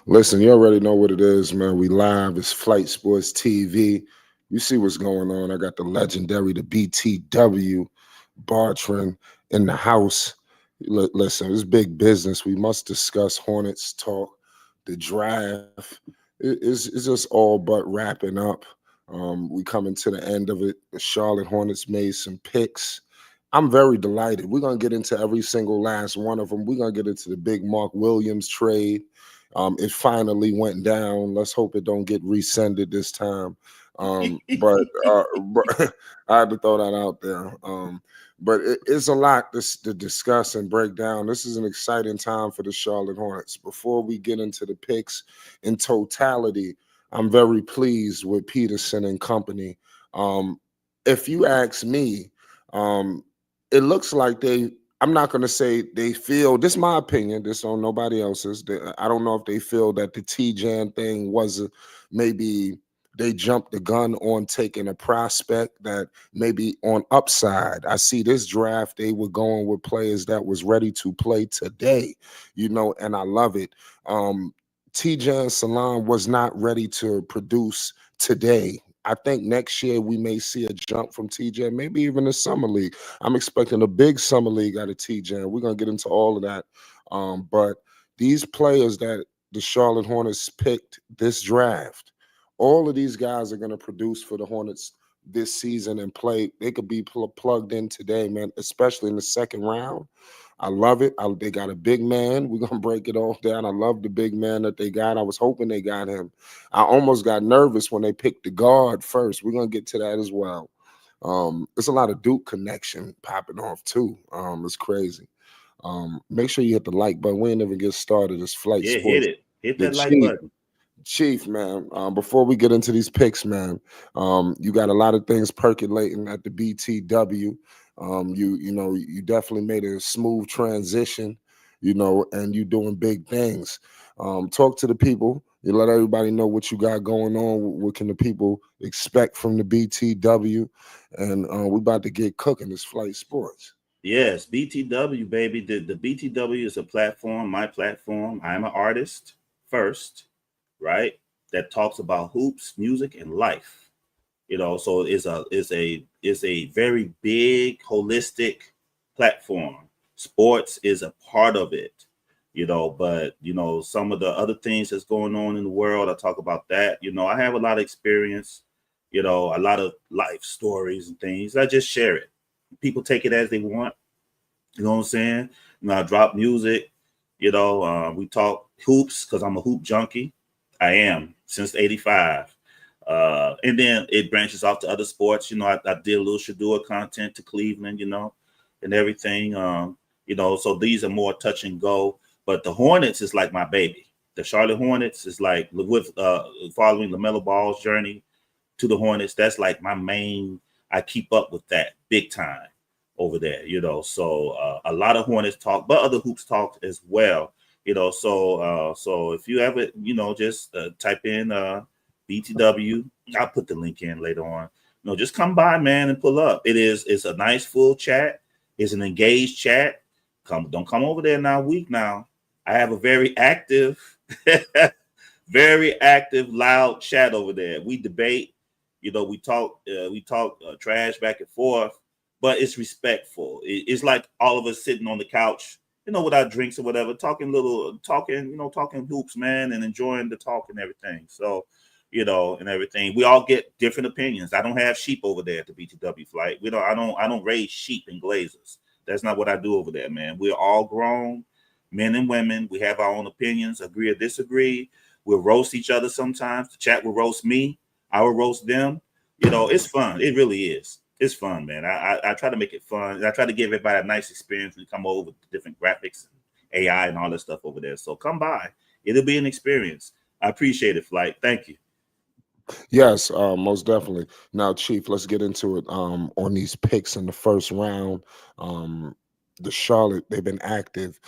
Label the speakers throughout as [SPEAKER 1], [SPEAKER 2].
[SPEAKER 1] Listen, you already know what it is, man. We live. It's Flight Sports TV. You see what's going on. I got the legendary, the BTW, Bartran in the house. Listen, it's big business. We must discuss Hornets talk, the draft. It's just all but wrapping up. We coming to the end of it. The Charlotte Hornets made some picks. I'm very delighted. We're going to get into every single last one of them. We're going to get into the big Mark Williams trade. It finally went down. Let's hope it don't get rescinded this time. But I had to throw that out there. But it's a lot to discuss and break down. This is an exciting time for the Charlotte Hornets. Before we get into the picks in totality, I'm very pleased with Peterson and company. If you ask me, it looks like I'm not going to say they feel, this is my opinion, this on nobody else's. I don't know if they feel that the T-Jan thing was maybe they jumped the gun on taking a prospect that maybe on upside. I see this draft, they were going with players that was ready to play today, and I love it. T-Jan Salam was not ready to produce today. I think next year we may see a jump from TJ, maybe even the summer league. I'm expecting a big summer league out of TJ. We're going to get into all of that. But these players that the Charlotte Hornets picked this draft, all of these guys are going to produce for the Hornets this season and play. They could be plugged in today, man, especially in the second round. I love it. They got a big man. We're going to break it all down. I love the big man that they got. I was hoping they got him. I almost got nervous when they picked the guard first. We're going to get to that as well. There's a lot of Duke connection popping off, too. It's crazy. Make sure you hit the like button. We ain't never get started. It's Flight Sports.
[SPEAKER 2] Hit it. Hit that like button.
[SPEAKER 1] Chief, man, before we get into these picks, man, you got a lot of things percolating at the BTW. You definitely made a smooth transition, and you doing big things. Talk to the people. You let everybody know what you got going on. What can the people expect from the BTW? And we're about to get cooking. This Flight Sports.
[SPEAKER 2] Yes, BTW, baby. The BTW is a platform, my platform. I'm an artist first, right? That talks about hoops, music, and life. So it's a very big holistic platform. Sports is a part of it, but some of the other things that's going on in the world, I talk about that. I have a lot of experience, a lot of life stories and things. I just share it. People take it as they want. You know what I'm saying? I drop music, we talk hoops because I'm a hoop junkie. I am since '85. And then it branches off to other sports. I did a little Shadua content to Cleveland, and everything. So these are more touch and go. But the Hornets is like my baby. The Charlotte Hornets is like with following Lamelo Ball's journey to the Hornets. That's like my main. I keep up with that big time over there, So a lot of Hornets talk, but other hoops talk as well, So if you ever, just type in BTW. I'll put the link in later on. Just come by, man, and pull up. It's a nice full chat. It's an engaged chat. Don't come over there now, weak now. I have a very active, very active, loud chat over there. We debate, we talk trash back and forth, but it's respectful. It's like all of us sitting on the couch, with our drinks or whatever, talking hoops, man, and enjoying the talk and everything. So, and everything. We all get different opinions. I don't have sheep over there at the BTW Flight. I don't raise sheep and glazers. That's not what I do over there, man. We're all grown men and women. We have our own opinions, agree or disagree. We'll roast each other sometimes. The chat will roast me. I will roast them. It's fun. It really is. It's fun, man. I try to make it fun. And I try to give everybody a nice experience when you come over with different graphics, AI, and all that stuff over there. So come by. It'll be an experience. I appreciate it, Flight. Thank you.
[SPEAKER 1] Yes, most definitely. Now, Chief, let's get into it. On these picks in the first round, the Charlotte, they've been active.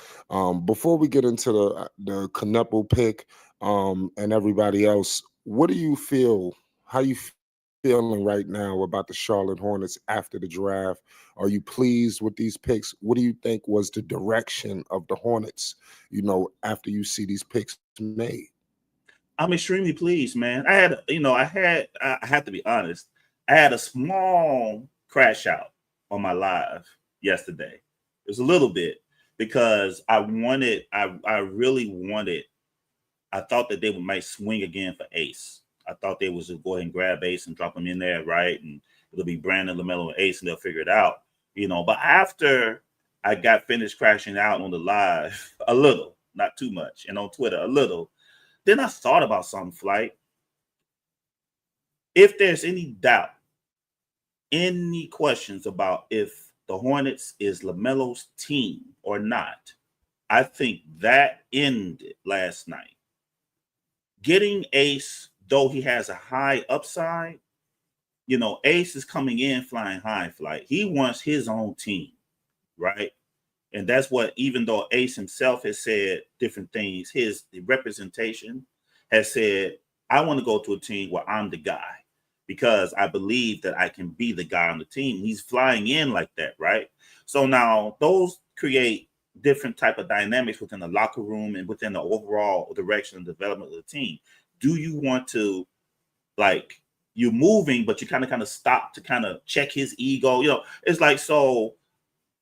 [SPEAKER 1] Before we get into the Knueppel pick, and everybody else, what do you feel? How you feeling right now about the Charlotte Hornets after the draft? Are you pleased with these picks? What do you think was the direction of the Hornets, after you see these picks made?
[SPEAKER 2] I'm extremely pleased, man. I have to be honest. I had a small crash out on my live yesterday. It was a little bit because I really wanted, I thought that they might swing again for Ace. I thought they was just go ahead and grab Ace and drop him in there, right? And it'll be Brandon, Lamelo, and Ace, and they'll figure it out, But after I got finished crashing out on the live, a little, not too much, and on Twitter, a little, then I thought about something, Flight. If there's any doubt, any questions about if the Hornets is LaMelo's team or not, I think that ended last night. Getting Ace, though he has a high upside, Ace is coming in flying high, Flight. He wants his own team, right? And that's what, even though Ace himself has said different things, his representation has said, I want to go to a team where I'm the guy because I believe that I can be the guy on the team. He's flying in like that, right? So now those create different type of dynamics within the locker room and within the overall direction and development of the team. Do you want to, like, you're moving, but you kind of stop to kind of check his ego? It's like, so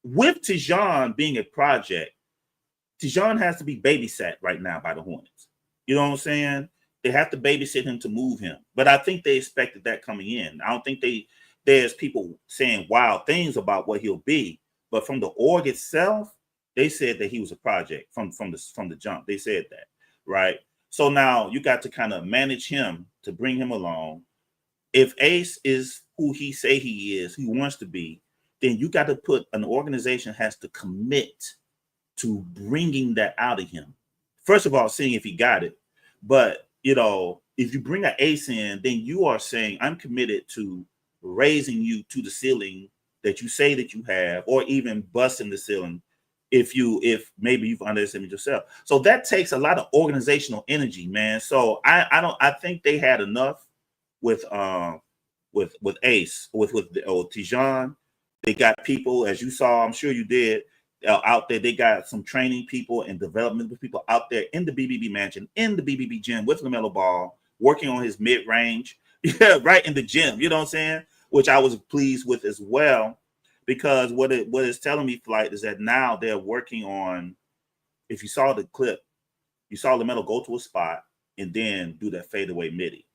[SPEAKER 2] with Tijan being a project, Tijan has to be babysat right now by the Hornets. You know what I'm saying? They have to babysit him to move him. But I think they expected that coming in. I don't think there's people saying wild things about what he'll be. But from the org itself, they said that he was a project from the jump. They said that, right? So now you got to kind of manage him to bring him along. If Ace is who he say he is, who he wants to be, then you got to put, an organization has to commit to bringing that out of him. First of all, seeing if he got it. But, if you bring an Ace in, then you are saying, I'm committed to raising you to the ceiling that you say that you have, or even busting the ceiling if maybe you've underestimated yourself. So that takes a lot of organizational energy, man. So I think they had enough with Ace, with Tijan. They got people, as you saw, I'm sure you did, out there. They got some training people and development people out there in the BBB mansion, in the BBB gym with LaMelo Ball, working on his mid-range, right in the gym. You know what I'm saying? Which I was pleased with as well, because what it's telling me, Flight, is that now they're working on, if you saw the clip, you saw LaMelo go to a spot and then do that fadeaway midi.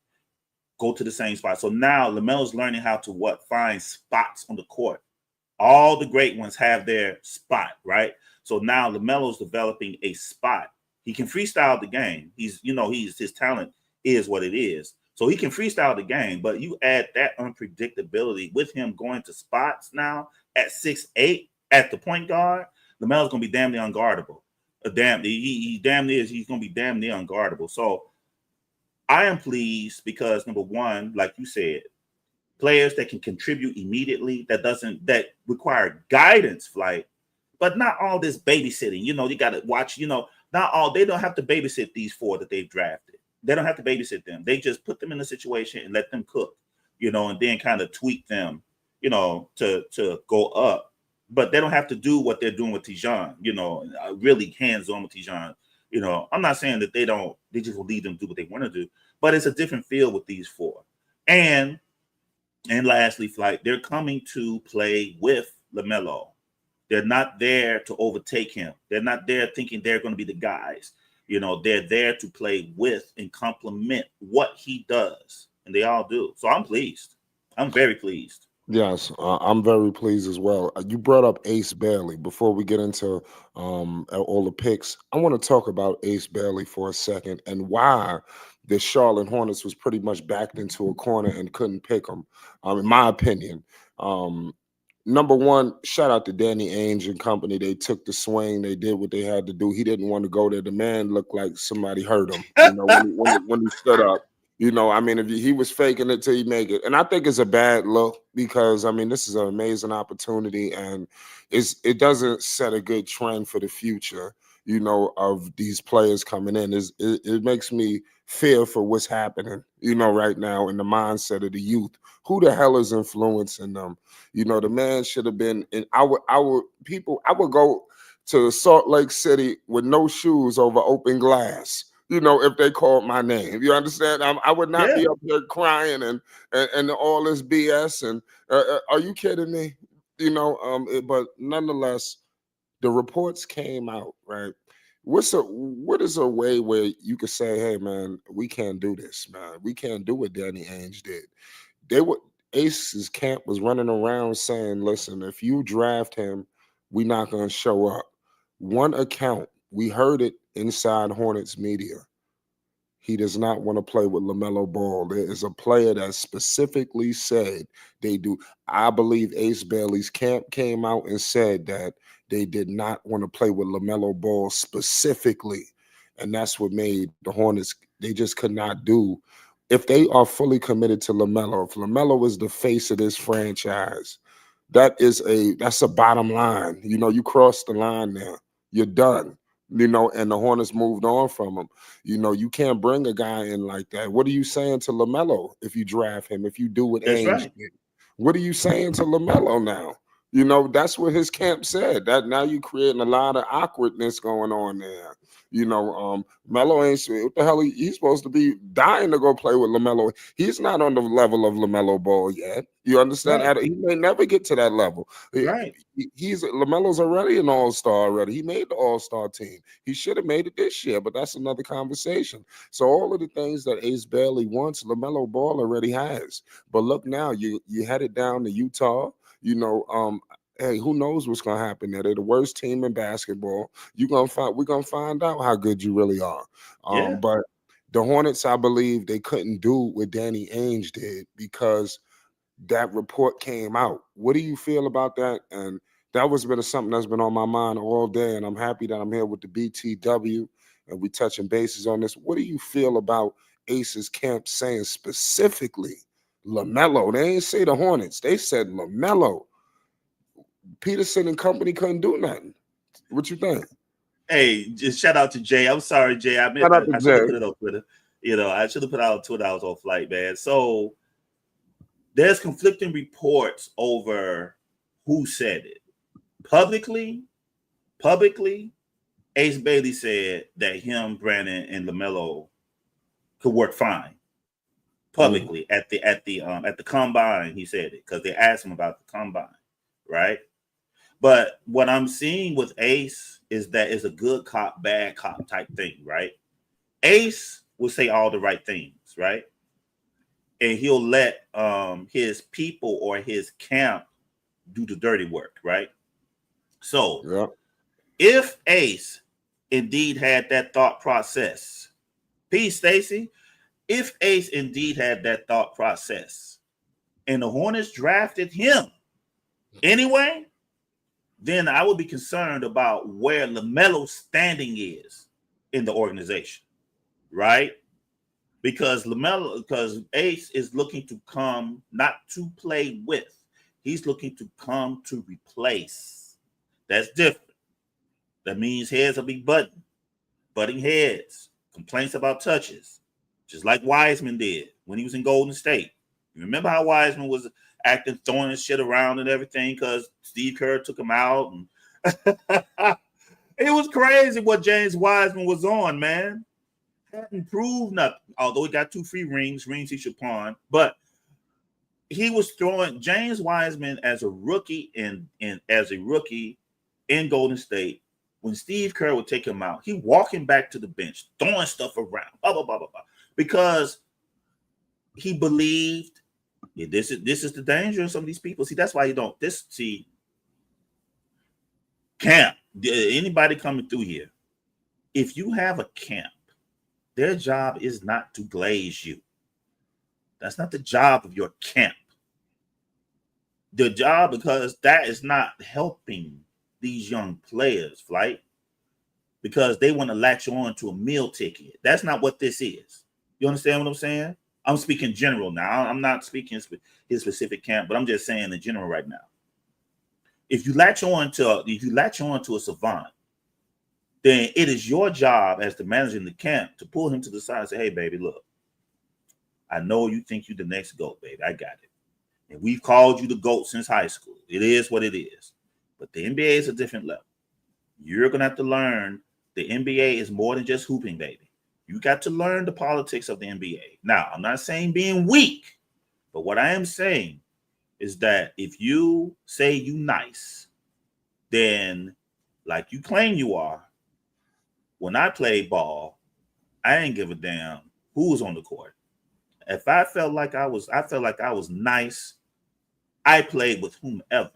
[SPEAKER 2] Go to the same spot. So now LaMelo's learning how to find spots on the court. All the great ones have their spot, right? So now LaMelo's developing a spot. He can freestyle the game. His talent is what it is. So he can freestyle the game, but you add that unpredictability with him going to spots now at 6'8" at the point guard, LaMelo's gonna be damn near unguardable. He's gonna be damn near unguardable. So I am pleased because, number one, like you said, players that can contribute immediately, that require guidance, Flight, but not all this babysitting. You got to watch, they don't have to babysit these four that they've drafted. They don't have to babysit them. They just put them in a situation and let them cook, and then kind of tweak them, to go up. But they don't have to do what they're doing with Tijan, really hands-on with Tijan. I'm not saying that they just will lead them to do what they want to do, but it's a different feel with these four. And lastly, Flight, they're coming to play with LaMelo. They're not there to overtake him. They're not there thinking they're going to be the guys. They're there to play with and complement what he does. And they all do. So I'm pleased. I'm very pleased.
[SPEAKER 1] Yes, I'm very pleased as well. You brought up Ace Bailey. Before we get into all the picks, I want to talk about Ace Bailey for a second and why the Charlotte Hornets was pretty much backed into a corner and couldn't pick him, in my opinion. Number one, shout out to Danny Ainge and company. They took the swing. They did what they had to do. He didn't want to go there. The man looked like somebody hurt him, when he stood up. If he was faking it till he make it. And I think it's a bad look because, this is an amazing opportunity and it doesn't set a good trend for the future. of these players coming in. It makes me fear for what's happening, right now in the mindset of the youth. Who the hell is influencing them? The man should have been in our people. I would go to Salt Lake City with no shoes over open glass. If they called my name, you understand? I would not be up there crying and all this BS. And are you kidding me? But nonetheless, the reports came out, right? What is a way where you could say, hey man, we can't do this, man. We can't do what Danny Ainge did. They were Ace's camp was running around saying, listen, if you draft him, we're not gonna show up. One account, we heard it inside Hornets media. He does not want to play with Lamelo Ball. There is a player that specifically said they do. I believe Ace Bailey's camp came out and said that they did not want to play with Lamelo Ball specifically. And that's what made the Hornets, they just could not do. If they are fully committed to Lamelo, if Lamelo is the face of this franchise, that's a bottom line. You cross the line there. You're done. And the Hornets moved on from him. You can't bring a guy in like that. What are you saying to LaMelo if you draft him, if you do what Ainge did? What are you saying to LaMelo now? That's what his camp said. That now you creating a lot of awkwardness going on there. Melo ain't what the hell he's supposed to be dying to go play with LaMelo. He's not on the level of LaMelo Ball yet. You understand?
[SPEAKER 2] Right.
[SPEAKER 1] He may never get to that level.
[SPEAKER 2] Right.
[SPEAKER 1] He's LaMelo's already an all-star already. He made the all-star team. He should have made it this year, but that's another conversation. So all of the things that Ace Bailey wants, LaMelo Ball already has. But look now, you headed down to Utah. Hey, who knows what's gonna happen there? They're the worst team in basketball. We're gonna find out how good you really are. But the Hornets, I believe, they couldn't do what Danny Ainge did because that report came out. What do you feel about that? And that was been something that's been on my mind all day. And I'm happy that I'm here with the BTW and we touching bases on this. What do you feel about Ace's camp saying specifically LaMelo? They ain't say the Hornets. They said LaMelo. Peterson and company couldn't do nothing. What you think?
[SPEAKER 2] Hey, just shout out to Jay. I'm sorry, Jay. I should have put it on Twitter. I should have put it out on Twitter. I was on flight, man. So there's conflicting reports over who said it. Publicly, Ace Bailey said that him, Brandon, and LaMelo could work fine. Publicly at the combine, he said it because they asked him about the combine, right? But what I'm seeing with Ace is that it's a good cop, bad cop type thing, right? Ace will say all the right things, right? And he'll let his people or his camp do the dirty work, right? So if Ace indeed had that thought process, peace, Stacy. If Ace indeed had that thought process and the Hornets drafted him anyway, then I would be concerned about where LaMelo's standing is in the organization, right? Because Ace is looking to come not to play with, he's looking to come to replace. That's different. That means heads will be butting heads, complaints about touches, just like Wiseman did when he was in Golden State. You remember how Wiseman was acting, throwing his shit around and everything because Steve Kerr took him out. And it was crazy what James Wiseman was on, man. Hadn't proved nothing, although he got 2 free rings he should pawn. But he was throwing James Wiseman as a rookie in Golden State. When Steve Kerr would take him out, he walking back to the bench, throwing stuff around, blah, blah, blah, blah, blah. Because he believed this is the danger of some of these people. See, that's why you don't camp. Anybody coming through here, if you have a camp, their job is not to glaze you. That's not the job of your camp. The job, because that is not helping these young players, Flight, because they want to latch on to a meal ticket. That's not what this is. You understand what I'm saying? I'm speaking general now. I'm not speaking his specific camp, but I'm just saying in general right now. If you latch on to a savant, then it is your job as the manager in the camp to pull him to the side and say, hey, baby, look, I know you think you're the next GOAT, baby. I got it. And we've called you the GOAT since high school. It is what it is. But the NBA is a different level. You're going to have to learn the NBA is more than just hooping, baby. You got to learn the politics of the NBA. Now, I'm not saying being weak, but what I am saying is that if you say you nice, then like you claim you are, when I played ball, I didn't give a damn who was on the court. If I felt like I was nice, I played with whomever.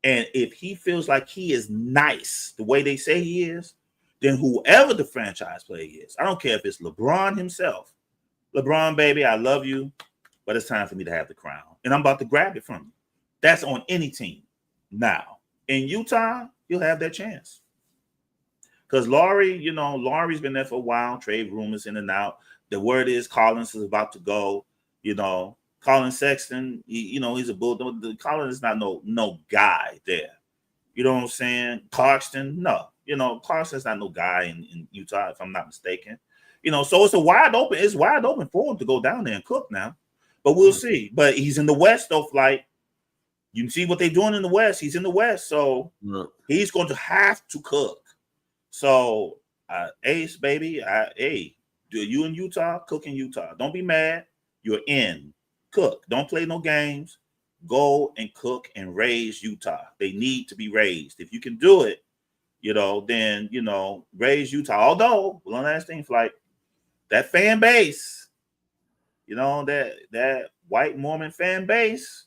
[SPEAKER 2] And if he feels like he is nice the way they say he is, then whoever the franchise player is, I don't care if it's LeBron himself. LeBron, baby, I love you, but it's time for me to have the crown. And I'm about to grab it from you. That's on any team. Now, in Utah, you'll have that chance. Because Laurie's been there for a while. Trade rumors in and out. The word is Collins is about to go. Colin Sexton, he's a bull. Collins is not no guy there. You know what I'm saying? Clarkson, no. Clarkson's not no guy in Utah, if I'm not mistaken. So it's wide open for him to go down there and cook now. But we'll see. But he's in the West, though, Flight. You can see what they're doing in the West. He's in the West, so he's going to have to cook. So, Ace, baby, do you in Utah? Cook in Utah. Don't be mad. You're in. Cook. Don't play no games. Go and cook and raise Utah. They need to be raised. If you can do it, then, raise Utah. Although, one last thing, Flight, that fan base, that white Mormon fan base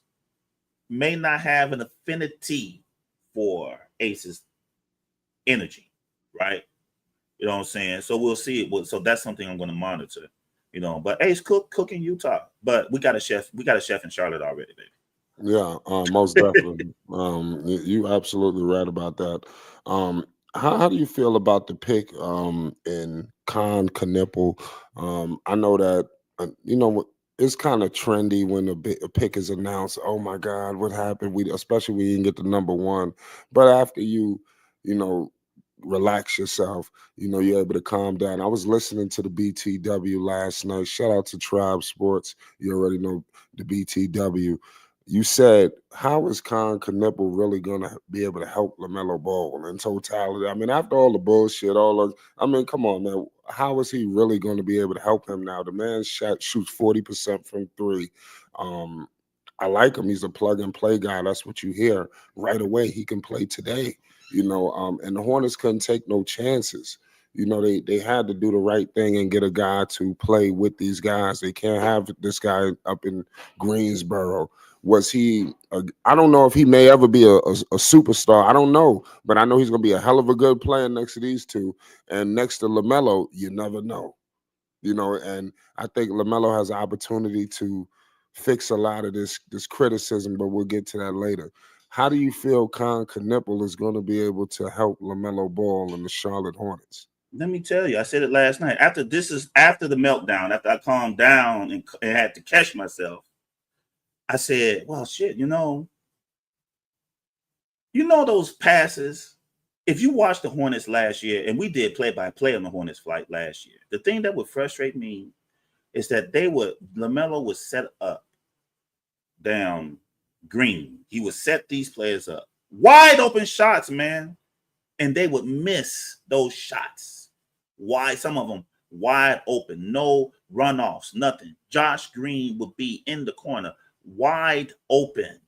[SPEAKER 2] may not have an affinity for Ace's energy, right? You know what I'm saying? So we'll see it. So that's something I'm going to monitor. But Ace cook in Utah. But we got a chef in Charlotte already, baby.
[SPEAKER 1] Yeah, most definitely. You absolutely right about that. How do you feel about the pick in Knueppel? I know that it's kind of trendy when a pick is announced. Oh my God, what happened? Especially when you didn't get the number one. But after you relax yourself, you're able to calm down. I was listening to the BTW last night. Shout out to Tribe Sports. You already know the BTW. You said, how is Knueppel really going to be able to help Lamelo Ball in totality? I mean, after all the bullshit, come on, man. How is he really going to be able to help him now? The man shoots 40% from three. I like him. He's a plug-and-play guy. That's what you hear right away. He can play today, and the Hornets couldn't take no chances. They had to do the right thing and get a guy to play with these guys. They can't have this guy up in Greensboro. Was he? I don't know if he may ever be a superstar. I don't know, but I know he's going to be a hell of a good player next to these two. And next to Lamelo, you never know. And I think Lamelo has an opportunity to fix a lot of this criticism, but we'll get to that later. How do you feel Knueppel is going to be able to help Lamelo Ball and the Charlotte Hornets?
[SPEAKER 2] Let me tell you, I said it last night. After the meltdown, after I calmed down and had to catch myself, I said, well, shit, those passes. If you watched the Hornets last year, and we did play-by-play on the Hornets flight last year, the thing that would frustrate me is that Lamelo would set up down green. He would set these players up. Wide open shots, man. And they would miss those shots. Some of them wide open, no runoffs, nothing. Josh Green would be in the corner, wide open.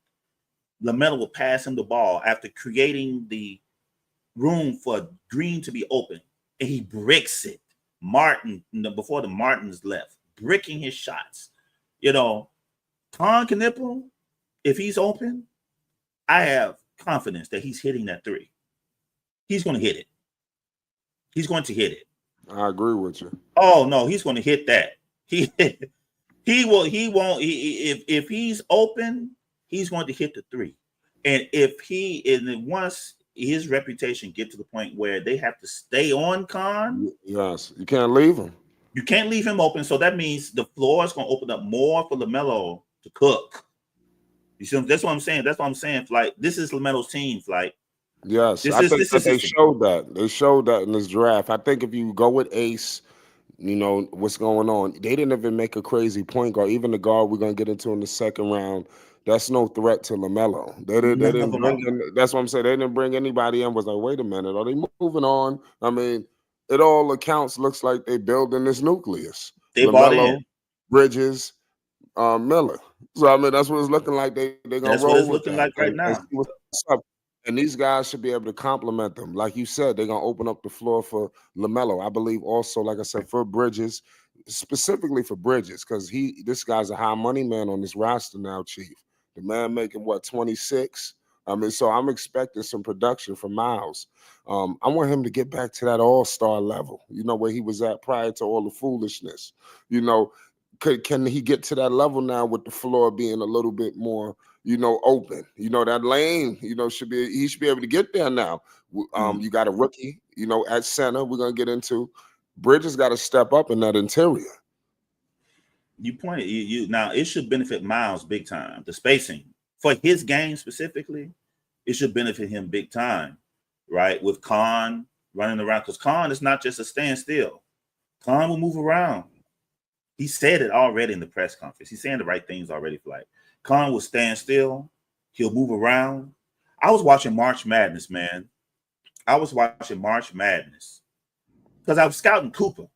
[SPEAKER 2] Lamelo would pass him the ball after creating the room for Green to be open, and he bricks it. Martin, before the Martins left, bricking his shots. Knueppel, if he's open, I have confidence that he's hitting that three. He's going to hit it. He's going to hit it.
[SPEAKER 1] I agree with you.
[SPEAKER 2] Oh no, he's going to hit that. He won't. If he's open, he's going to hit the three. And once his reputation get to the point where they have to stay on Con,
[SPEAKER 1] yes, you can't leave him.
[SPEAKER 2] You can't leave him open. So that means the floor is going to open up more for Lamelo to cook. You see, that's what I'm saying. Like, this is Lamelo's team. Like,
[SPEAKER 1] Yes,
[SPEAKER 2] This
[SPEAKER 1] I
[SPEAKER 2] is
[SPEAKER 1] think
[SPEAKER 2] this
[SPEAKER 1] that
[SPEAKER 2] is
[SPEAKER 1] they
[SPEAKER 2] system.
[SPEAKER 1] showed that. They showed that in this draft. I think if you go with Ace, you know what's going on. They didn't even make a crazy point guard. Even the guard we're gonna get into in the second round, that's no threat to Lamelo. They
[SPEAKER 2] None of
[SPEAKER 1] didn't
[SPEAKER 2] them
[SPEAKER 1] bring
[SPEAKER 2] are.
[SPEAKER 1] in. That's what I'm saying. They didn't bring anybody in. Was like, wait a minute, are they moving on? I mean, it all accounts looks like they building this nucleus.
[SPEAKER 2] They bought in.
[SPEAKER 1] Lamelo, Bridges, Miller. So I mean, that's what it's looking like. They're gonna
[SPEAKER 2] That's what
[SPEAKER 1] roll
[SPEAKER 2] it's
[SPEAKER 1] with
[SPEAKER 2] looking
[SPEAKER 1] that
[SPEAKER 2] like right
[SPEAKER 1] and
[SPEAKER 2] now.
[SPEAKER 1] see what's up. And these guys should be able to complement them. Like you said, they're gonna open up the floor for Lamelo. I believe also, like I said, for Bridges, specifically for Bridges, because this guy's a high money man on this roster now, Chief. The man making what 26. I mean, so I'm expecting some production from Miles. I want him to get back to that all-star level, you know, where he was at prior to all the foolishness. You know, can he get to that level now with the floor being a little bit more, you know, open? You know, that lane, you know, he should be able to get there now. You got a rookie, you know, at center. We're gonna get into Bridges got to step up in that interior.
[SPEAKER 2] You pointed you now. It should benefit Miles big time. The spacing for his game specifically, it should benefit him big time, right? With Khan running around, because Khan is not just a standstill. Khan will move around. He said it already in the press conference. He's saying the right things already. For like Khan will stand still. He'll move around. I was watching March Madness, man. I was watching March Madness because I was scouting Cooper.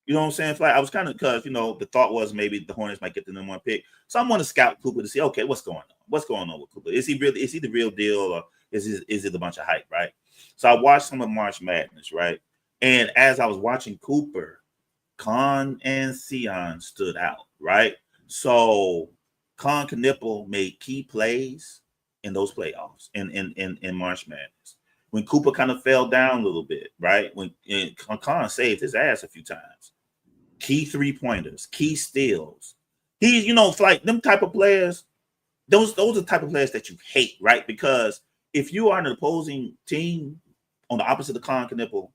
[SPEAKER 2] You know what I'm saying? Like I was kind of because the thought was maybe the Hornets might get the number one pick. So I'm going to scout Cooper to see, okay, what's going on? What's going on with Cooper? Is he the real deal, or is it a bunch of hype, right? So I watched some of March Madness, right? And as I was watching Cooper, Khan and Sion stood out, right? So Knueppel made key plays in those playoffs in March Madness. When Cooper kind of fell down a little bit, right? When Khan saved his ass a few times. Key 3-pointers, key steals. He's, like them type of players, those are the type of players that you hate, right? Because if you are an opposing team on the opposite of Knueppel,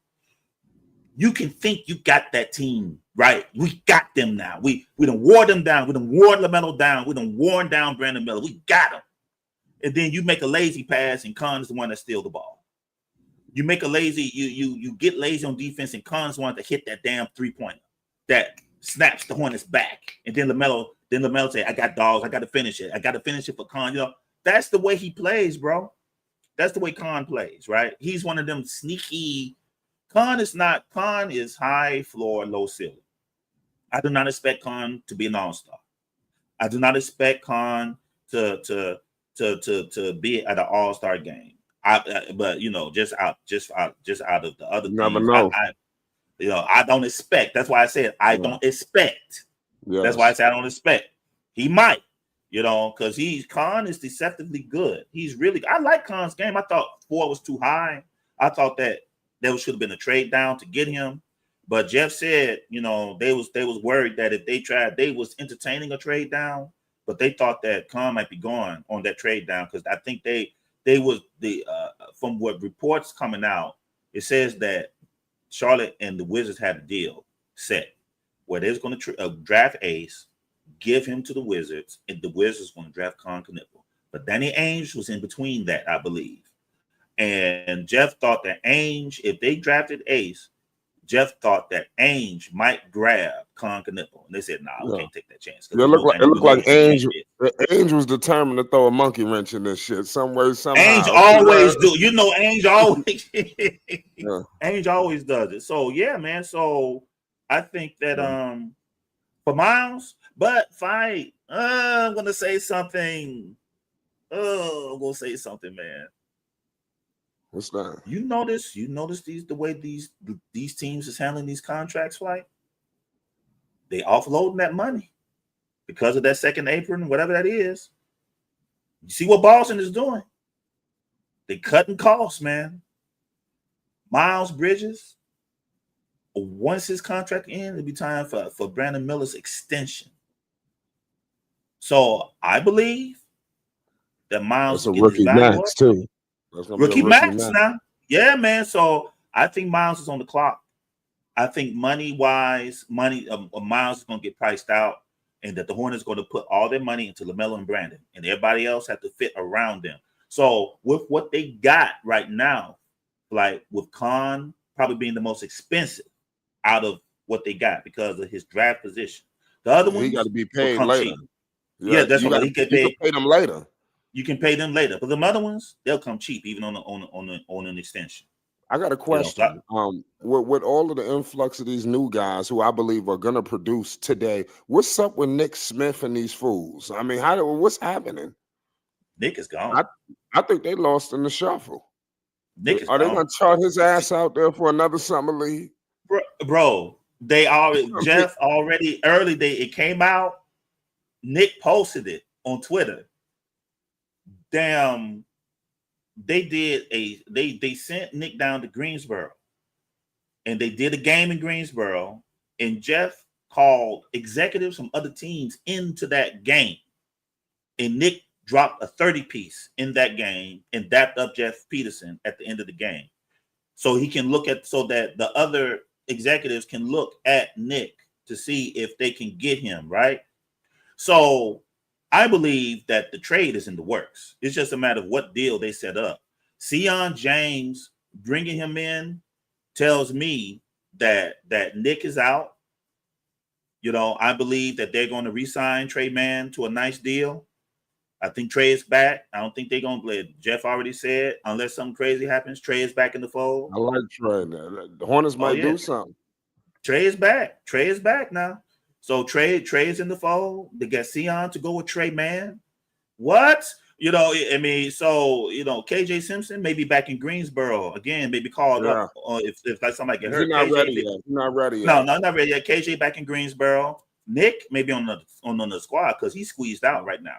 [SPEAKER 2] you can think you got that team, right? We got them now. We done wore them down. We done wore Lamelo down. We done worn down Brandon Miller. We got them. And then you make a lazy pass, and Khan is the one that steals the ball. You make a lazy, you get lazy on defense, and Khan's one to hit that damn 3-pointer that snaps the Hornets back. And then Lamelo say, I got dogs. I got to finish it. I got to finish it for Khan. That's the way he plays, bro. That's the way Khan plays, right? He's one of them sneaky. Khan is high floor, low ceiling. I do not expect Khan to be an all-star. I do not expect Khan to be at an all-star game. But just out of the other
[SPEAKER 1] You never
[SPEAKER 2] things,
[SPEAKER 1] know.
[SPEAKER 2] I don't expect. That's why I said I don't expect.
[SPEAKER 1] Yes.
[SPEAKER 2] That's why I said I don't expect. He might, because Khan is deceptively good. He's really. I like Khan's game. I thought 4 was too high. I thought that there should have been a trade down to get him. But Jeff said, they was worried that if they tried, they was entertaining a trade down, but they thought that Khan might be gone on that trade down because I think they was from what reports coming out, it says that Charlotte and the Wizards had a deal set where they was going to draft Ace, give him to the Wizards, and the Wizards going to draft Knueppel. But Danny Ainge was in between that, I believe. And Jeff thought that Ainge, if they drafted Ace, Jeff thought that Ainge might grab Knueppel. And they said, nah, we can't take that chance.
[SPEAKER 1] It looked like Ainge was determined to throw a monkey wrench in this shit some way, somehow.
[SPEAKER 2] Ainge always do. Ainge always Ainge always does it. So yeah, man. So I think that for Miles, but I'm gonna say something. I'm gonna say something, man.
[SPEAKER 1] What's that?
[SPEAKER 2] You notice the way these teams is handling these contracts, like they offloading that money because of that second apron, whatever that is. You see what Boston is doing? They cutting costs, man. Miles Bridges, once his contract ends, it'll be time for Brandon Miller's extension. So I believe that Miles
[SPEAKER 1] is rookie max too.
[SPEAKER 2] Rookie max now. Yeah, man. So I think Miles is on the clock. I think Miles is going to get priced out, and that the Hornets going to put all their money into Lamelo and Brandon, and everybody else have to fit around them. So with what they got right now, like with Khan probably being the most expensive out of what they got because of his draft position. The other
[SPEAKER 1] He got to
[SPEAKER 2] ones
[SPEAKER 1] be
[SPEAKER 2] will
[SPEAKER 1] paid
[SPEAKER 2] come
[SPEAKER 1] later.
[SPEAKER 2] cheap. Yeah,
[SPEAKER 1] Yeah,
[SPEAKER 2] that's what he can
[SPEAKER 1] you can
[SPEAKER 2] pay.
[SPEAKER 1] pay them later.
[SPEAKER 2] You can pay them later, but the other ones they'll come cheap even on an extension.
[SPEAKER 1] I got a
[SPEAKER 2] You know, so
[SPEAKER 1] question. With all of the influx of these new guys who I believe are gonna produce today, what's up with Nick Smith and these fools? I mean, what's happening?
[SPEAKER 2] Nick is gone.
[SPEAKER 1] I think they lost in the shuffle.
[SPEAKER 2] Nick is
[SPEAKER 1] Are they gonna
[SPEAKER 2] gone.
[SPEAKER 1] chart his ass out there for another summer league?
[SPEAKER 2] Bro, they already Jeff already early day it came out. Nick posted it on Twitter. Damn, they sent Nick down to Greensboro, and they did a game in Greensboro, and Jeff called executives from other teams into that game, and Nick dropped a 30 piece in that game and dapped up Jeff Peterson at the end of the game, so he can look at so that the other executives can look at Nick to see if they can get him right. So I believe that the trade is in the works. It's just a matter of what deal they set up. Sion James bringing him in tells me that Nick is out. You know, I believe that they're going to re-sign Trey Mann to a nice deal. I think Trey is back. I don't think they're going to play. Jeff already said, unless something crazy happens, Trey is back in the fold.
[SPEAKER 1] I like Trey. The Hornets might do something.
[SPEAKER 2] Trey is back. Trey is back now. So Trey is in the fold. They got Sion to go with Trey Mann. What? You know, I mean, so you know, KJ Simpson may be back in Greensboro again, maybe called up if like somebody get hurt.
[SPEAKER 1] He's not
[SPEAKER 2] KJ,
[SPEAKER 1] ready yet. He's not ready yet.
[SPEAKER 2] No, not ready yet. KJ back in Greensboro. Nick maybe on the squad because he's squeezed out right now.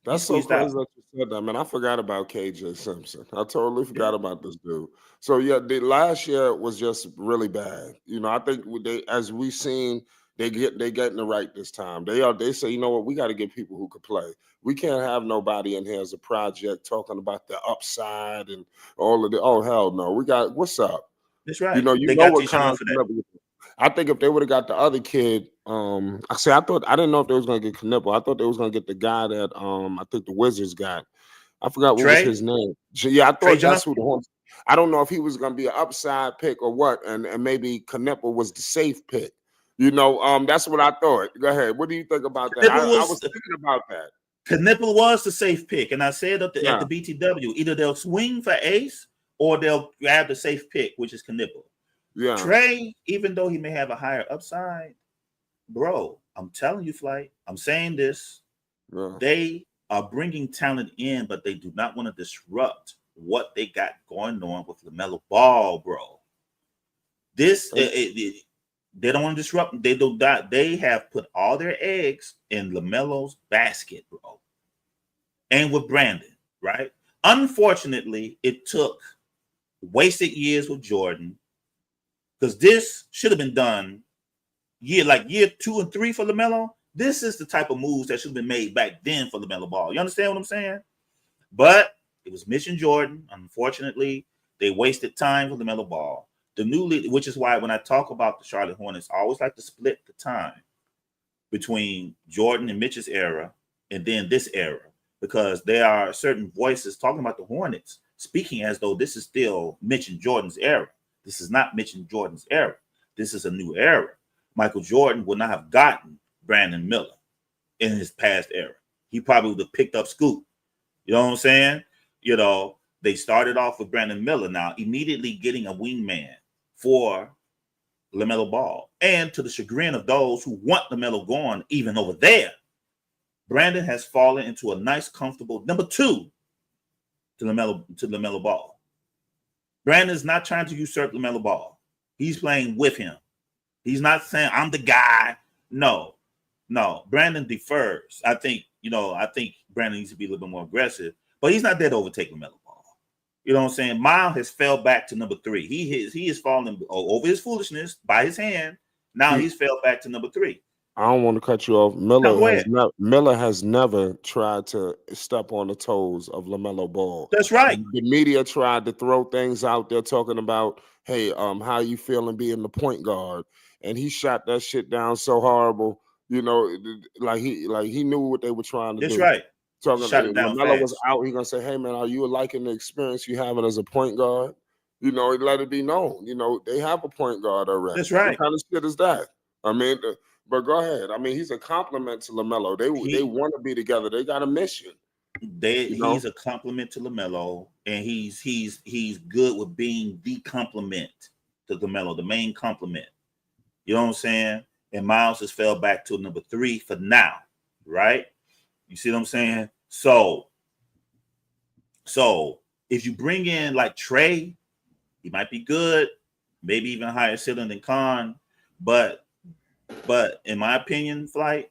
[SPEAKER 1] That's so crazy that you said that, man. I forgot about KJ Simpson. I totally forgot about this dude. So yeah, the last year was just really bad. You know, I think as we seen, they getting it right this time. They say, you know what, we got to get people who could play. We can't have nobody in here as a project talking about the upside and all of the. Oh hell no, we got what's up.
[SPEAKER 2] That's right.
[SPEAKER 1] You know what kind. I think if they would have got the other kid, I didn't know if they was gonna get Knueppel. I thought they was gonna get the guy that I think the Wizards got. I forgot what was his name. Yeah, I thought that's who the Hornets. I don't know if he was gonna be an upside pick or what, and maybe Knueppel was the safe pick. You know, that's what I thought. Go ahead. What do you think about that? I was thinking about that.
[SPEAKER 2] Knueppel was the safe pick, and I said at the BTW, either they'll swing for Ace or they'll grab the safe pick, which is Knueppel. Yeah. Trey, even though he may have a higher upside, bro, I'm telling you, Flight, I'm saying this. Yeah. They are bringing talent in, but they do not want to disrupt what they got going on with Lamelo Ball, bro. They don't want to disrupt. They do not. They have put all their eggs in LaMelo's basket, bro, and with Brandon, right? Unfortunately, it took wasted years with Jordan. Because this should have been done year 2 and 3 for LaMelo. This is the type of moves that should have been made back then for LaMelo Ball. You understand what I'm saying? But it was Mitch and Jordan. Unfortunately, they wasted time for LaMelo Ball. The new league, which is why when I talk about the Charlotte Hornets, I always like to split the time between Jordan and Mitch's era and then this era, because there are certain voices talking about the Hornets speaking as though this is still Mitch and Jordan's era. This is not Mitch and Jordan's era. This is a new era. Michael Jordan would not have gotten Brandon Miller in his past era. He probably would have picked up Scoop. You know what I'm saying? You know, they started off with Brandon Miller now, immediately getting a wingman for LaMelo Ball. And to the chagrin of those who want LaMelo gone, even over there, Brandon has fallen into a nice, comfortable number 2 to LaMelo Ball. Brandon's not trying to usurp LaMelo Ball. He's playing with him. He's not saying, I'm the guy. No. Brandon defers. I think Brandon needs to be a little bit more aggressive, but he's not there to overtake LaMelo Ball. You know what I'm saying? Miles has fell back to number 3. He is falling over his foolishness by his hand. Now he's fell back to number 3.
[SPEAKER 1] I don't want to cut you off. Miller has never tried to step on the toes of LaMelo Ball.
[SPEAKER 2] That's right.
[SPEAKER 1] The media tried to throw things out there talking about, hey, how you feeling being the point guard? And he shot that shit down so horrible, you know, like he knew what they were trying to do.
[SPEAKER 2] That's right.
[SPEAKER 1] Talking
[SPEAKER 2] Shut it down
[SPEAKER 1] LaMelo was
[SPEAKER 2] fast.
[SPEAKER 1] out, he gonna say, "Hey man, are you liking the experience you having as a point guard?" You know, let it be known. You know, they have a point guard already.
[SPEAKER 2] That's
[SPEAKER 1] What
[SPEAKER 2] right.
[SPEAKER 1] kind of shit is that? I mean, but go ahead. I mean, he's a compliment to LaMelo. They
[SPEAKER 2] He
[SPEAKER 1] want to be together. They got a mission. You know,
[SPEAKER 2] he's a compliment to LaMelo, and he's good with being the compliment to LaMelo, the main compliment. You know what I'm saying? And Miles has fell back to number 3 for now, right? You see what I'm saying? So if you bring in like Trey, he might be good, maybe even higher ceiling than Khan, but in my opinion, Flight,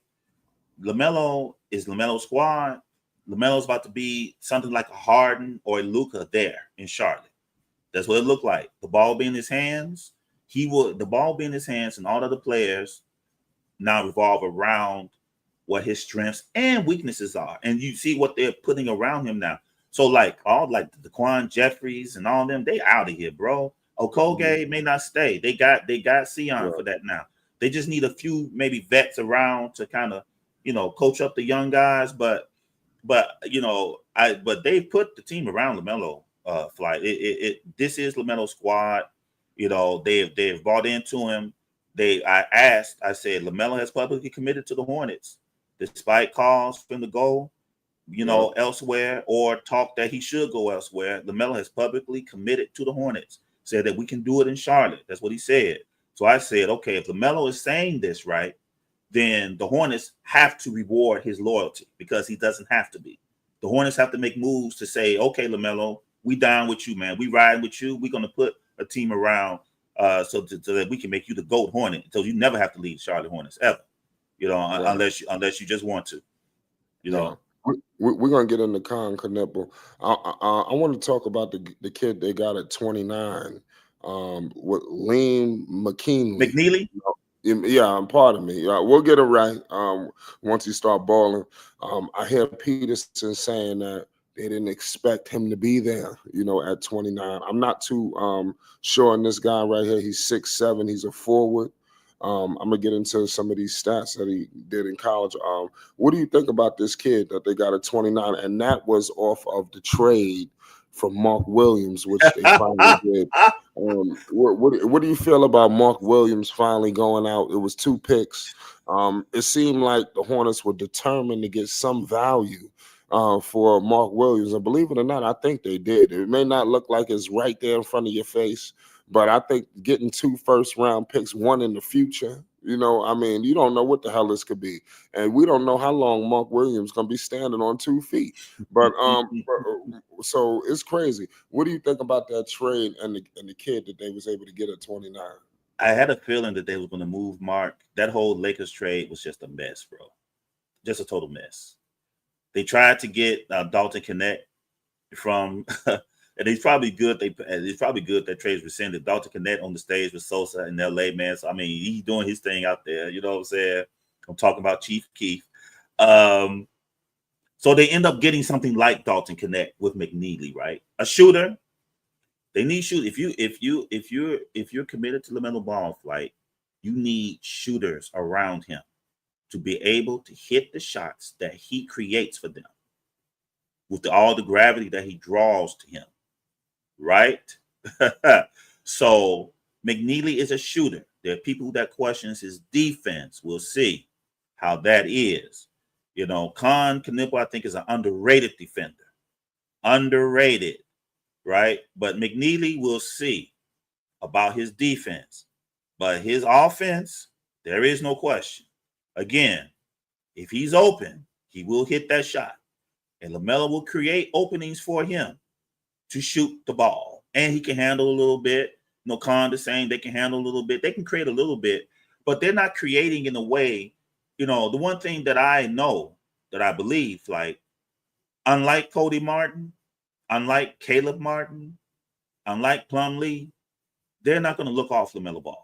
[SPEAKER 2] LaMelo is LaMelo's squad. LaMelo's about to be something like a Harden or a Luka there in Charlotte. That's what it looked like. The ball being in his hands, the ball being in his hands, and all other players now revolve around what his strengths and weaknesses are. And you see what they're putting around him now. So like the Daquan Jeffries and all of them, they out of here, bro. Okogie may not stay. They got Sion for that now. They just need a few maybe vets around to kind of, coach up the young guys. But they put the team around LaMelo. Flight. This is LaMelo's squad. They've bought into him. I said LaMelo has publicly committed to the Hornets, despite calls from the go, elsewhere, or talk that he should go elsewhere. LaMelo has publicly committed to the Hornets, said that we can do it in Charlotte. That's what he said. So I said, okay, if LaMelo is saying this, right, then the Hornets have to reward his loyalty, because he doesn't have to be. The Hornets have to make moves to say, okay, LaMelo, we down with you, man. We riding with you. We're going to put a team around so that we can make you the GOAT Hornet, so you never have to leave Charlotte Hornets ever, unless you just want to,
[SPEAKER 1] We're gonna get into Knueppel. I want to talk about the kid they got at 29, with Liam
[SPEAKER 2] McNeely.
[SPEAKER 1] Yeah, pardon me. We'll get it right once he start balling. I hear Peterson saying that they didn't expect him to be there, at 29. I'm not too sure on this guy right here. He's 6'7". He's a forward. I'm gonna get into some of these stats that he did in college. What do you think about this kid that they got at 29? And that was off of the trade from Mark Williams, which they finally did. What do you feel about Mark Williams finally going out? It was 2 picks. It seemed like the Hornets were determined to get some value for Mark Williams, and believe it or not, I think they did. It may not look like it's right there in front of your face, but I think getting 2 first-round picks, one in the future, you don't know what the hell this could be, and we don't know how long Mark Williams gonna be standing on 2 feet. But so it's crazy. What do you think about that trade and the kid that they was able to get at 29?
[SPEAKER 2] I had a feeling that they was going to move Mark. That whole Lakers trade was just a mess, bro. Just a total mess. They tried to get Dalton Knecht from, and he's probably good. It's probably good that trade's rescinded. Dalton Knecht on the stage with Sosa in LA, man. So I mean, he's doing his thing out there. You know what I'm saying? I'm talking about Chief Keef. So they end up getting something like Dalton Knecht with McNeely, right? A shooter. They need shoot. If you're committed to LaMelo Ball, Flight, you need shooters around him to be able to hit the shots that he creates for them with all the gravity that he draws to him, right? So McNeely is a shooter. There are people that questions his defense. We'll see how that is. Knueppel, I think, is an underrated defender. Underrated, right? But McNeely, we'll see about his defense. But his offense, there is no question. Again, if he's open, he will hit that shot. And LaMelo will create openings for him to shoot the ball. And he can handle a little bit. Khan the same, they can handle a little bit. They can create a little bit, but they're not creating in a way. The one thing that I know, that I believe, like, unlike Cody Martin, unlike Caleb Martin, unlike Plumlee, they're not going to look off LaMelo Ball.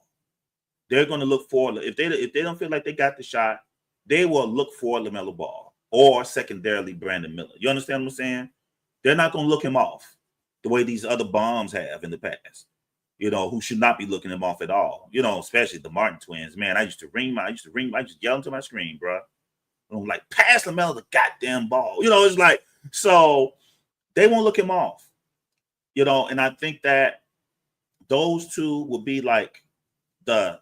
[SPEAKER 2] They're going to look for, if they don't feel like they got the shot, they will look for LaMelo Ball, or secondarily Brandon Miller. You understand what I'm saying? They're not going to look him off the way these other bombs have in the past, who should not be looking him off at all. Especially the Martin twins. Man, I used to yell into my screen, bro. I'm like, pass Lamelo the goddamn ball. It's like, so they won't look him off. And I think that those two will be like the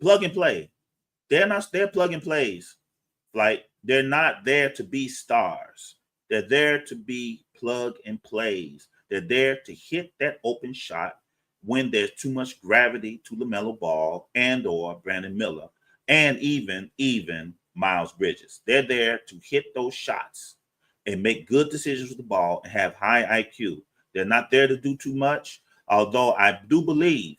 [SPEAKER 2] plug and play. They're plug and plays. Like, they're not there to be stars. They're there to be plug and plays. They're there to hit that open shot when there's too much gravity to LaMelo Ball and or Brandon Miller and even Miles Bridges. They're there to hit those shots and make good decisions with the ball and have high IQ. They're not there to do too much, although I do believe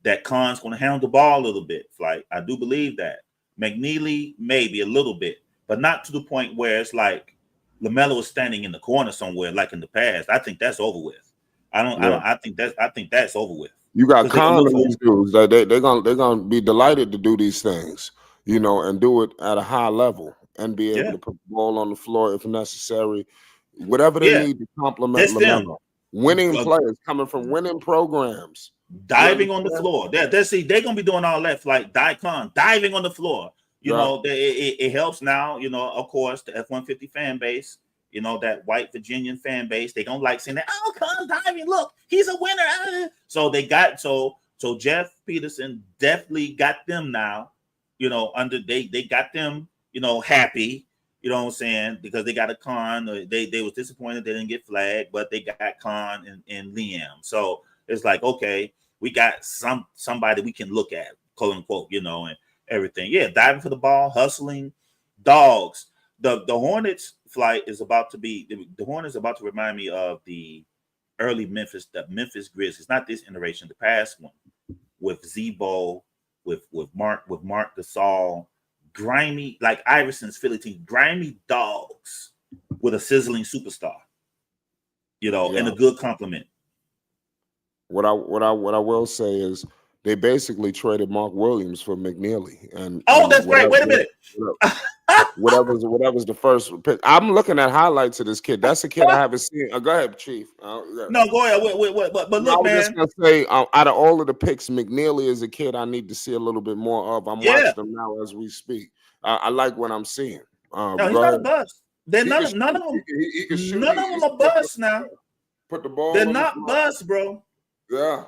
[SPEAKER 2] that Khan's going to handle the ball a little bit. Like, I do believe that. McNeely, maybe a little bit, but not to the point where it's like LaMelo is standing in the corner somewhere like in the past. I think that's over with. I think that's over with.
[SPEAKER 1] You got Khan and these dudes that they're gonna be delighted to do these things, and do it at a high level and be able to put the ball on the floor if necessary, whatever they need to complement LaMelo. Winning players coming from winning programs.
[SPEAKER 2] Diving on the floor. They're gonna be doing all that, like Khan diving on the floor. It helps now. Of course, the F-150 fan base. That white Virginian fan base. They don't like saying that. Oh, Khan diving! Look, he's a winner. So they got so Jeff Peterson definitely got them now. They got them. Happy. You know what I'm saying? Because they got a Khan. They was disappointed they didn't get flagged, but they got Khan and Liam. So it's like, okay, we got somebody we can look at, quote unquote, and everything. Yeah, diving for the ball, hustling, dogs. The Hornets flight is about to be the Hornets about to remind me of the early Memphis Grizzlies. Not this iteration, the past one with Zebo, with Mark Gasol. Grimy, like Iverson's Philly team, grimy dogs with a sizzling superstar, and a good compliment.
[SPEAKER 1] What I will say is they basically traded Mark Williams for McNeely.
[SPEAKER 2] That's right. Wait a minute.
[SPEAKER 1] Whatever's the first pick. I'm looking at highlights of this kid. That's a kid I haven't seen. Go ahead, Chief.
[SPEAKER 2] No, go ahead. Wait, but look,
[SPEAKER 1] I was just gonna say, out of all of the picks, McNeely is a kid I need to see a little bit more of. I'm watching him now as we speak. I like what I'm seeing.
[SPEAKER 2] No, he's not a bust. None of them are busts now.
[SPEAKER 1] Put the ball.
[SPEAKER 2] They're not busts, bro.
[SPEAKER 1] Yeah,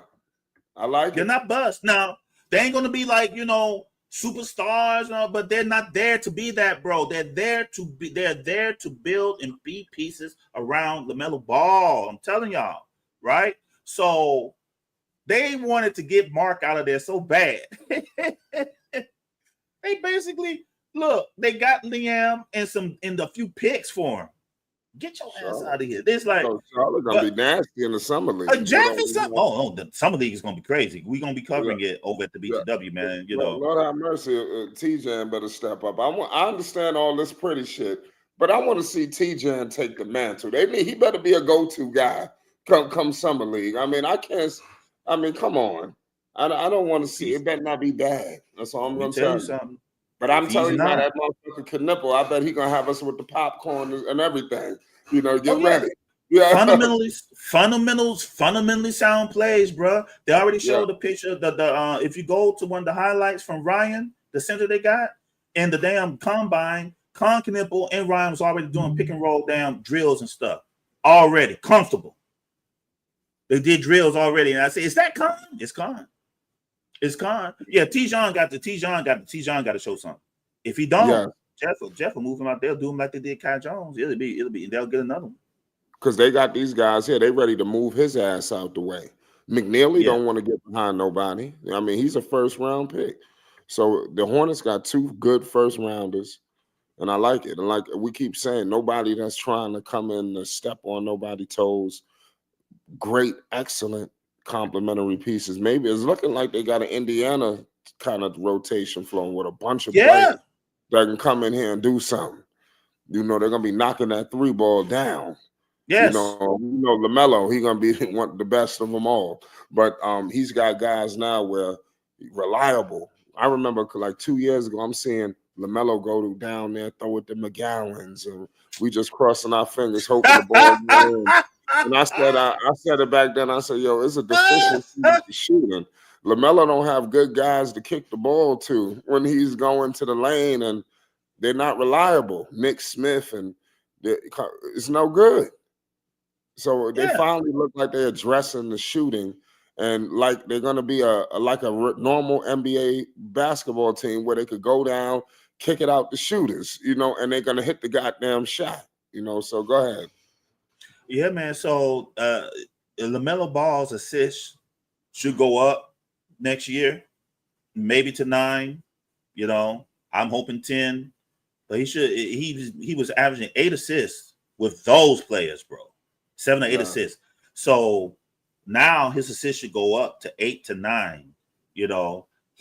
[SPEAKER 1] I like it.
[SPEAKER 2] They're not busts. Now they ain't gonna be like superstars, but they're not there to be that, bro. They're there to build and be pieces around LaMelo Ball. I'm telling y'all, right? So they wanted to get Mark out of there so bad. They basically they got Liam and a few picks for him. Get your ass out of here. This like
[SPEAKER 1] Charlotte gonna be nasty in the summer league.
[SPEAKER 2] The summer league is gonna be crazy. We're gonna be covering it over at the BTW, man.
[SPEAKER 1] Lord have mercy, TJ better step up. I understand all this pretty shit, but I want to see TJ take the mantle. He better be a go-to guy come summer league. I mean, come on. I don't want to see it. Better not be bad. That's all I'm gonna tell you. Something. But I'm telling you, that motherfucker Knueppel, I bet he gonna have us with the popcorn and everything. Get ready. Yeah. Fundamentally
[SPEAKER 2] sound plays, bro. They already showed the picture. The if you go to one of the highlights from Ryan, the center they got, and the damn combine, Knueppel and Ryan was already doing pick and roll damn drills and stuff. Already comfortable. They did drills already, and I say, is that Khan? It's Khan. It's Khan. Yeah, Tijon got to show something. If he don't, Jeff will move him out. They'll do him like they did Kai Jones. It'll be. They'll get another one.
[SPEAKER 1] Because they got these guys here. They ready to move his ass out the way. McNeely don't want to get behind nobody. I mean, he's a first round pick. So the Hornets got two good first rounders, and I like it. And like we keep saying, nobody that's trying to come in and step on nobody's toes. Great, excellent complimentary pieces. Maybe it's looking like they got an Indiana kind of rotation flowing with a bunch of players that can come in here and do something. They're gonna be knocking that three ball down.
[SPEAKER 2] Yes.
[SPEAKER 1] LaMelo, he's gonna be one the best of them all. But he's got guys now where reliable. I remember like 2 years ago, I'm seeing LaMelo go down there, throw it to McGowan's, and we just crossing our fingers, hoping the ball goes in. And I said it back then. I said, "Yo, it's a deficiency shooting. LaMelo don't have good guys to kick the ball to when he's going to the lane, and They're not reliable. Nick Smith and it's no good. So they
[SPEAKER 2] Yeah.
[SPEAKER 1] finally look like they're addressing the shooting, and like they're going to be a normal NBA basketball team where they could go down, kick it out the shooters, and they're going to hit the goddamn shot, So go ahead.
[SPEAKER 2] Yeah, man. So LaMelo Ball's assists should go up next year, maybe to 9. I'm hoping 10, but he was averaging 8 assists with those players, bro. 7 or 8 assists. So now his assists should go up to 8 to 9. He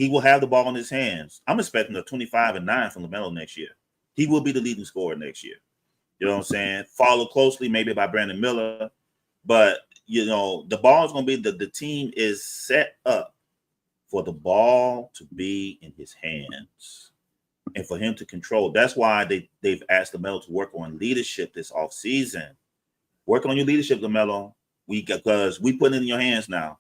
[SPEAKER 2] will have the ball in his hands. I'm expecting a 25 and 9 from LaMelo next year. He will be the leading scorer next year. You know what I'm saying? Followed closely maybe by Brandon Miller. But, the ball is going to be the team is set up for the ball to be in his hands and for him to control. That's why they've asked LaMelo to work on leadership this offseason. Work on your leadership, LaMelo. Because we put it in your hands now.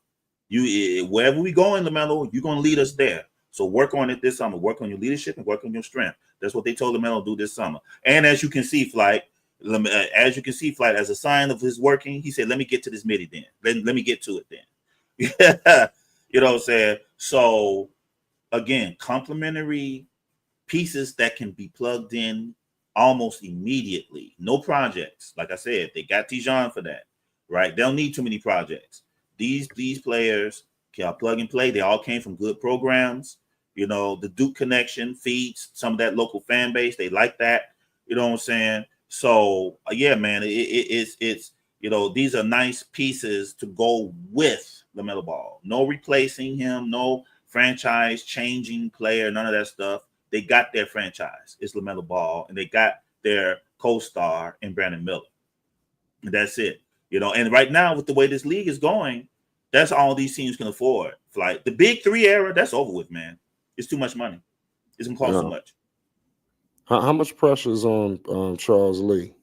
[SPEAKER 2] You wherever we go in, LaMelo, you're going to lead us there. So work on it this summer. Work on your leadership and work on your strength. That's what they told LaMelo to do this summer. And as you can see, Flight, as a sign of his working, he said, let me get to this midi then. Let me get to it then. You know what I'm saying? So, again, complementary pieces that can be plugged in almost immediately. No projects. Like I said, they got Tijon for that, right? They don't need too many projects. These players can plug and play. They all came from good programs. The Duke connection feeds some of that local fan base. They like that. You know what I'm saying? So, yeah, man, it's these are nice pieces to go with LaMelo Ball. No replacing him, no franchise changing player, none of that stuff. They got their franchise. It's LaMelo Ball, and they got their co-star in Brandon Miller. And that's it. And right now, with the way this league is going, that's all these teams can afford. Like the Big 3 era, that's over with, man. It's too much money. It's going to cost too much.
[SPEAKER 1] How much pressure is on Charles Lee,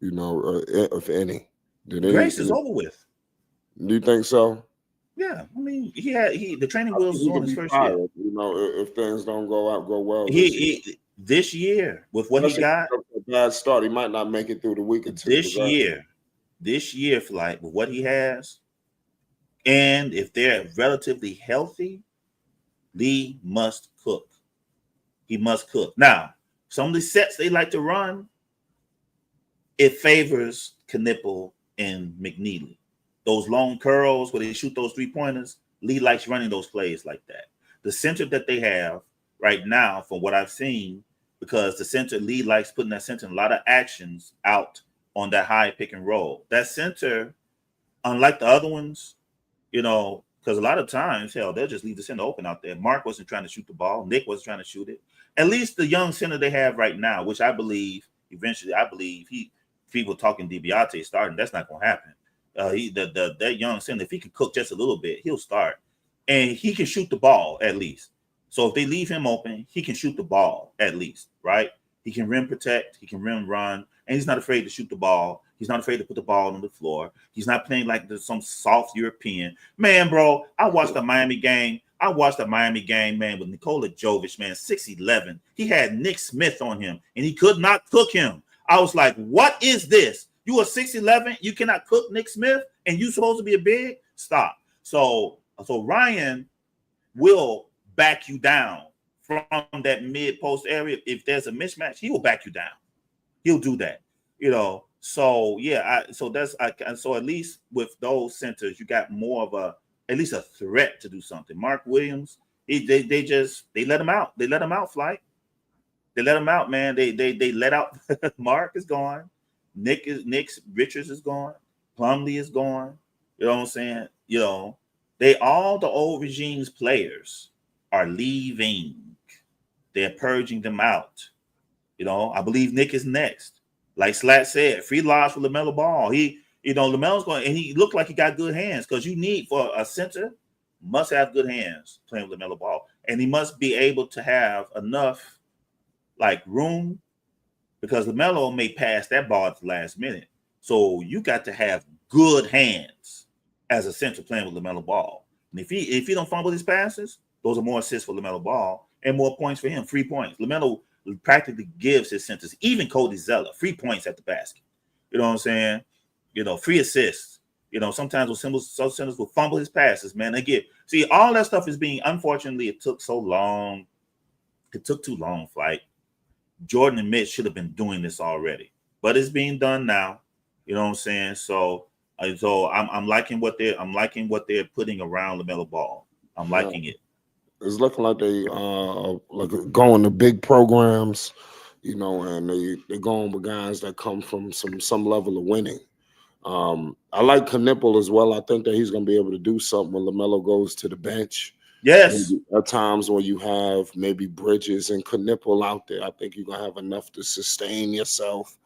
[SPEAKER 1] if any?
[SPEAKER 2] Grace is over with.
[SPEAKER 1] Do you think so?
[SPEAKER 2] Yeah, I mean, the training wheels is on his first year.
[SPEAKER 1] If things don't go well,
[SPEAKER 2] this year with what he got,
[SPEAKER 1] a bad start, he might not make it through the week or two.
[SPEAKER 2] This year, Flight, with what he has, and if they're relatively healthy, Lee must cook. He must cook. Now, some of the sets they like to run, it favors Knueppel and McNeely. Those long curls where they shoot those 3-pointers, Lee likes running those plays like that. The center that they have right now, from what I've seen, because the center, Lee likes putting that center in a lot of actions out on that high pick and roll. That center, unlike the other ones, because a lot of times, hell, they'll just leave the center open out there. Mark wasn't trying to shoot the ball. Nick wasn't trying to shoot it. At least the young center they have right now, which I believe people talking DiBiase starting, that's not going to happen. That young center, if he can cook just a little bit, he'll start. And he can shoot the ball at least. So if they leave him open, he can shoot the ball at least, right? He can rim protect, he can rim run, and he's not afraid to shoot the ball. He's not afraid to put the ball on the floor. He's not playing like some soft European. Man, bro, I watched the Miami game, man, with Nikola Jovic, man, 6'11". He had Nick Smith on him, and he could not cook him. I was like, what is this? You are 6'11", you cannot cook Nick Smith, and you supposed to be a big? Stop. So Ryan will back you down from that mid-post area. If there's a mismatch, he will back you down. He'll do that, So yeah, so at least with those centers, you got more of at least a threat to do something. Mark Williams, they let him out. They let him out, Flight. They let him out, man. They let out. Mark is gone. Nick Richards is gone. Plumlee is gone. You know what I'm saying? The old regime's players are leaving. They're purging them out. I believe Nick is next. Like Slat said, free loss for LaMelo Ball. LaMelo's going, and he looked like he got good hands, because you need, for a center, must have good hands playing with LaMelo Ball. And he must be able to have enough room, because LaMelo may pass that ball at the last minute. So you got to have good hands as a center playing with LaMelo Ball. And if he don't fumble his passes, those are more assists for LaMelo Ball and more points for him, free points. LaMelo practically gives his centers, even Cody Zeller, free points at the basket. You know what I'm saying? Free assists. Sometimes some centers will fumble his passes, man. All that stuff is being, unfortunately, it took so long. It took too long, Flight. Jordan and Mitch should have been doing this already, but it's being done now. You know what I'm saying? So I'm liking what they're putting around LaMelo Ball. I'm liking it.
[SPEAKER 1] It's looking like they like going to big programs, and they're going with guys that come from some level of winning. I like Knueppel as well. I think that he's going to be able to do something when LaMelo goes to the bench.
[SPEAKER 2] Yes.
[SPEAKER 1] Maybe at times when you have maybe Bridges and Knueppel out there, I think you're going to have enough to sustain yourself.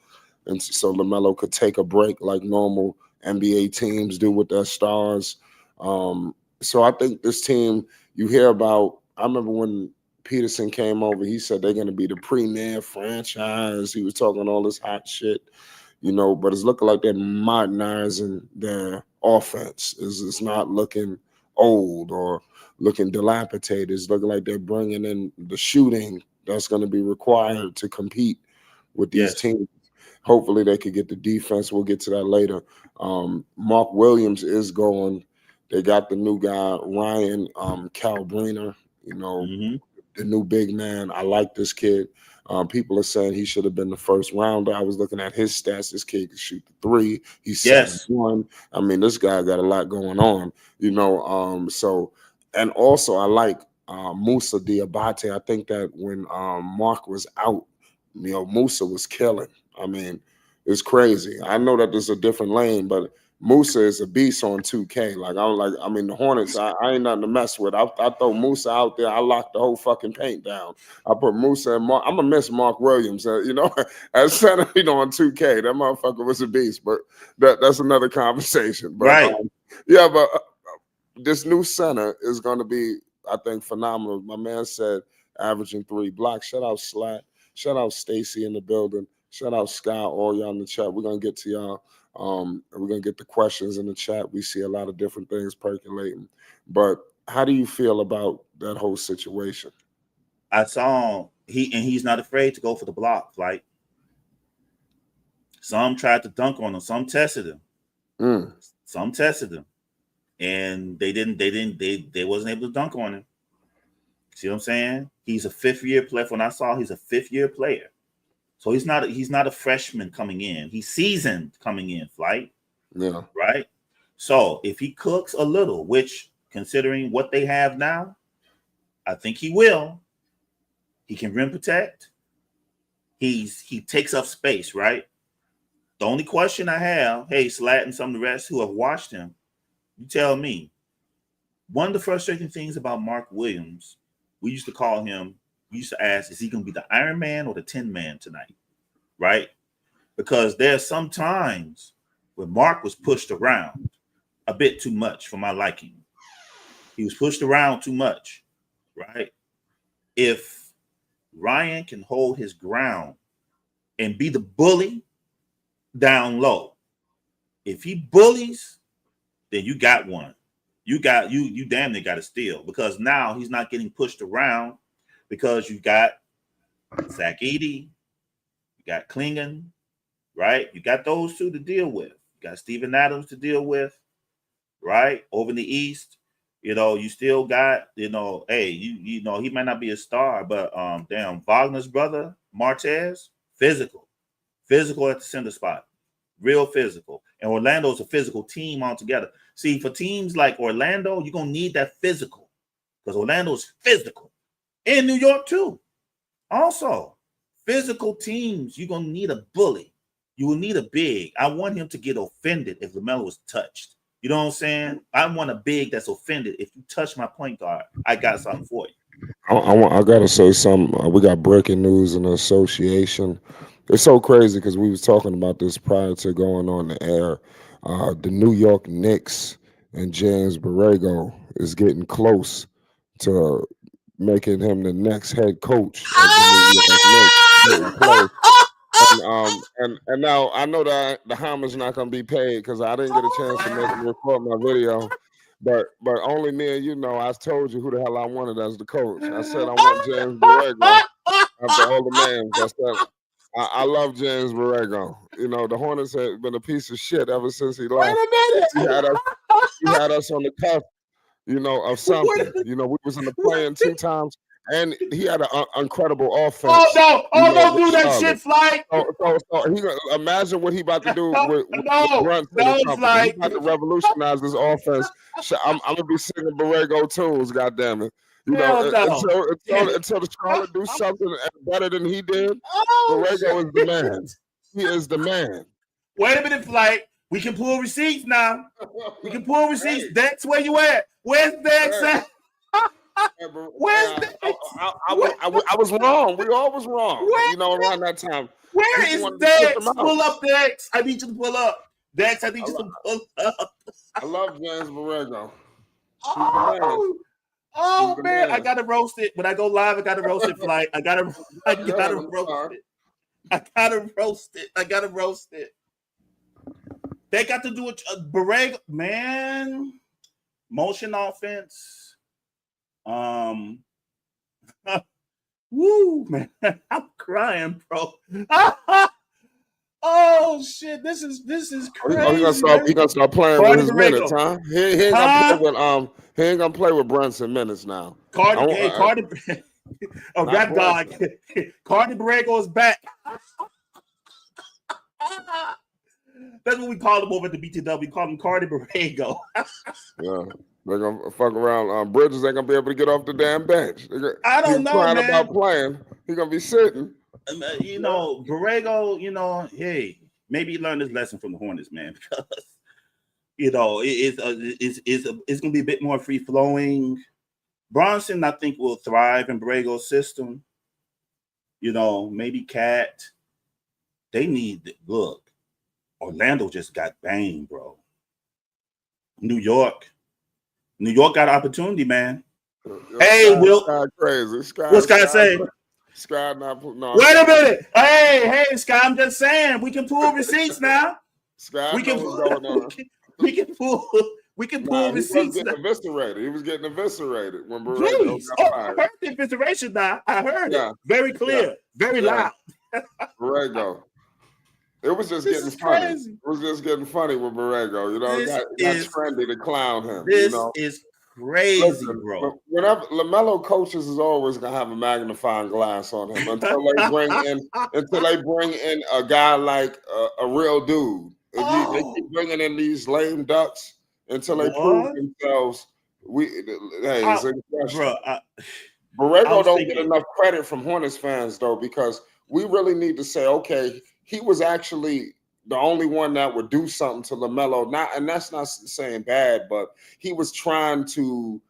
[SPEAKER 1] And so LaMelo could take a break like normal NBA teams do with their stars. So I think this team, you hear about, I remember when Peterson came over, he said they're going to be the premier franchise. He was talking all this hot shit, but it's looking like they're modernizing their offense. It's not looking old or looking dilapidated. It's looking like they're bringing in the shooting that's going to be required to compete with these teams. Hopefully they could get the defense. We'll get to that later. Mark Williams is going. They got the new guy, Ryan Kalkbrenner, the new big man. I like this kid. People are saying he should have been the first rounder. I was looking at his stats. This kid can shoot the three. He's 7'1". I mean, this guy got a lot going on, and also I like Musa Diabate. I think that when Mark was out, Musa was killing. I mean, it's crazy. I know that there's a different lane, but Musa is a beast on 2K. The Hornets, I ain't nothing to mess with. I throw Musa out there. I lock the whole fucking paint down. I put Musa and Mark. I'm going to miss Mark Williams, as center, on 2K. That motherfucker was a beast, but that's another conversation. But,
[SPEAKER 2] right.
[SPEAKER 1] But this new center is going to be, I think, phenomenal. My man said averaging 3 blocks. Shout out Slat. Shout out Stacy in the building. Shout out Scott, all y'all in the chat. We're going to get to y'all. We're going to get the questions in the chat. We see a lot of different things percolating. But how do you feel about that whole situation?
[SPEAKER 2] I saw he's not afraid to go for the block. Like, some tried to dunk on him. Some tested him. Some tested him. And they wasn't able to dunk on him. See what I'm saying? He's a 5th-year player. When I saw, he's a 5th-year player. So he's not a freshman coming in. He's seasoned coming in, Flight.
[SPEAKER 1] Yeah.
[SPEAKER 2] Right? So if he cooks a little, which considering what they have now, I think he will. He can rim protect. He takes up space, right? The only question I have, hey, Slat and some of the rest who have watched him, you tell me. One of the frustrating things about Mark Williams, we used to ask, is he going to be the Iron Man or the Tin Man tonight? Right? Because there's some times when Mark was pushed around a bit too much for my liking. He was pushed around too much, right? If Ryan can hold his ground and be the bully down low, if he bullies, then you got one. You damn near got to steal, because now he's not getting pushed around, because you got Zach Edey, you got Klingon, right? You got those two to deal with. You got Steven Adams to deal with, right? Over in the East, you still got, hey, he might not be a star, but Wagner's brother, Martez, physical at the center spot, real physical. And Orlando's a physical team altogether. See, for teams like Orlando, you're going to need that physical, because Orlando's physical. In New York, too. Also, physical teams, you're going to need a bully. You will need a big. I want him to get offended if LaMelo was touched. You know what I'm saying? I want a big that's offended. If you touch my point guard, I got something for you.
[SPEAKER 1] I got to say something. We got breaking news in the association. It's so crazy because we was talking about this prior to going on the air. The New York Knicks and James Borrego is getting close to making him the next head coach of the New York Knicks. Getting close. And now I know that the homage not gonna be paid because I didn't get a chance to record my video. But only me and I told you who the hell I wanted as the coach. I said I want James Borrego. after all the names I said. I love James Borrego. You know, the Hornets have been a piece of shit ever since he left.
[SPEAKER 2] Wait a minute.
[SPEAKER 1] He had us on the cusp, you know, of something. You know, we was in the play-in 2 times, and he had an incredible offense.
[SPEAKER 2] Oh, don't do that shit, Flight.
[SPEAKER 1] So he imagine what he about to do with Brunson and company.
[SPEAKER 2] Flight.
[SPEAKER 1] He about to revolutionize this offense. I'm gonna be singing Borrego tunes, goddamn it. You know, until the Charlotte do something better than he did, Borrego is the man. He is the man.
[SPEAKER 2] Wait a minute, Flight. We can pull receipts now. We can pull receipts. Right. Dex, where you at? Where's Dex at? Where's Dex?
[SPEAKER 1] I was wrong. We all was wrong. You know, around that time.
[SPEAKER 2] Where is Dex? Pull up, Dex. I need you to pull up. Dex, I need you to pull up.
[SPEAKER 1] I love James Borrego.
[SPEAKER 2] Oh man, I gotta roast it. When I go live, I gotta roast it, Flight. I gotta roast it. I gotta roast it. They got to do a Borrego, man. Motion offense. Woo, man. I'm crying, bro. Oh shit, this is crazy.
[SPEAKER 1] He gonna start playing with his minutes, huh? He ain't gonna play with Brunson minutes now.
[SPEAKER 2] Cardi rap dog. Cardi Borrego is back. That's what we call him over at the BTW. We call him Cardi Borrego.
[SPEAKER 1] Yeah, they're gonna fuck around. Bridges ain't gonna be able to get off the damn bench.
[SPEAKER 2] I don't know, man.
[SPEAKER 1] About playing, he's gonna be sitting.
[SPEAKER 2] You know, Borrego. You know, hey, maybe he learned his lesson from the Hornets, man, because you know it's gonna be a bit more free flowing. Bronson, I think, will thrive in Borrego's system. You know, maybe Cat. They need look. Orlando just got banged, bro. New York got an opportunity, man. Hey, Will.
[SPEAKER 1] Crazy.
[SPEAKER 2] What's Sky say?
[SPEAKER 1] Sky not putting on.
[SPEAKER 2] Wait a minute. Hey, Sky. I'm just saying we can pull receipts now.
[SPEAKER 1] Sky,
[SPEAKER 2] we can pull receipts.
[SPEAKER 1] He was getting eviscerated when Borrego
[SPEAKER 2] Please. I heard the evisceration now. I heard it. Very clear. Very loud.
[SPEAKER 1] Borrego. It was just getting funny. Crazy. It was just getting funny with Borrego. You know, it got trendy to clown him.
[SPEAKER 2] This is crazy, bro.
[SPEAKER 1] Whenever Lamelo coaches is always gonna have a magnifying glass on him until they bring in a guy like a real dude. They keep bringing in these lame ducks until they prove themselves. It's a question. Borrego don't get enough credit from Hornets fans though, because we really need to say, okay, he was actually the only one that would do something to Lamelo. And that's not saying bad, but he was trying to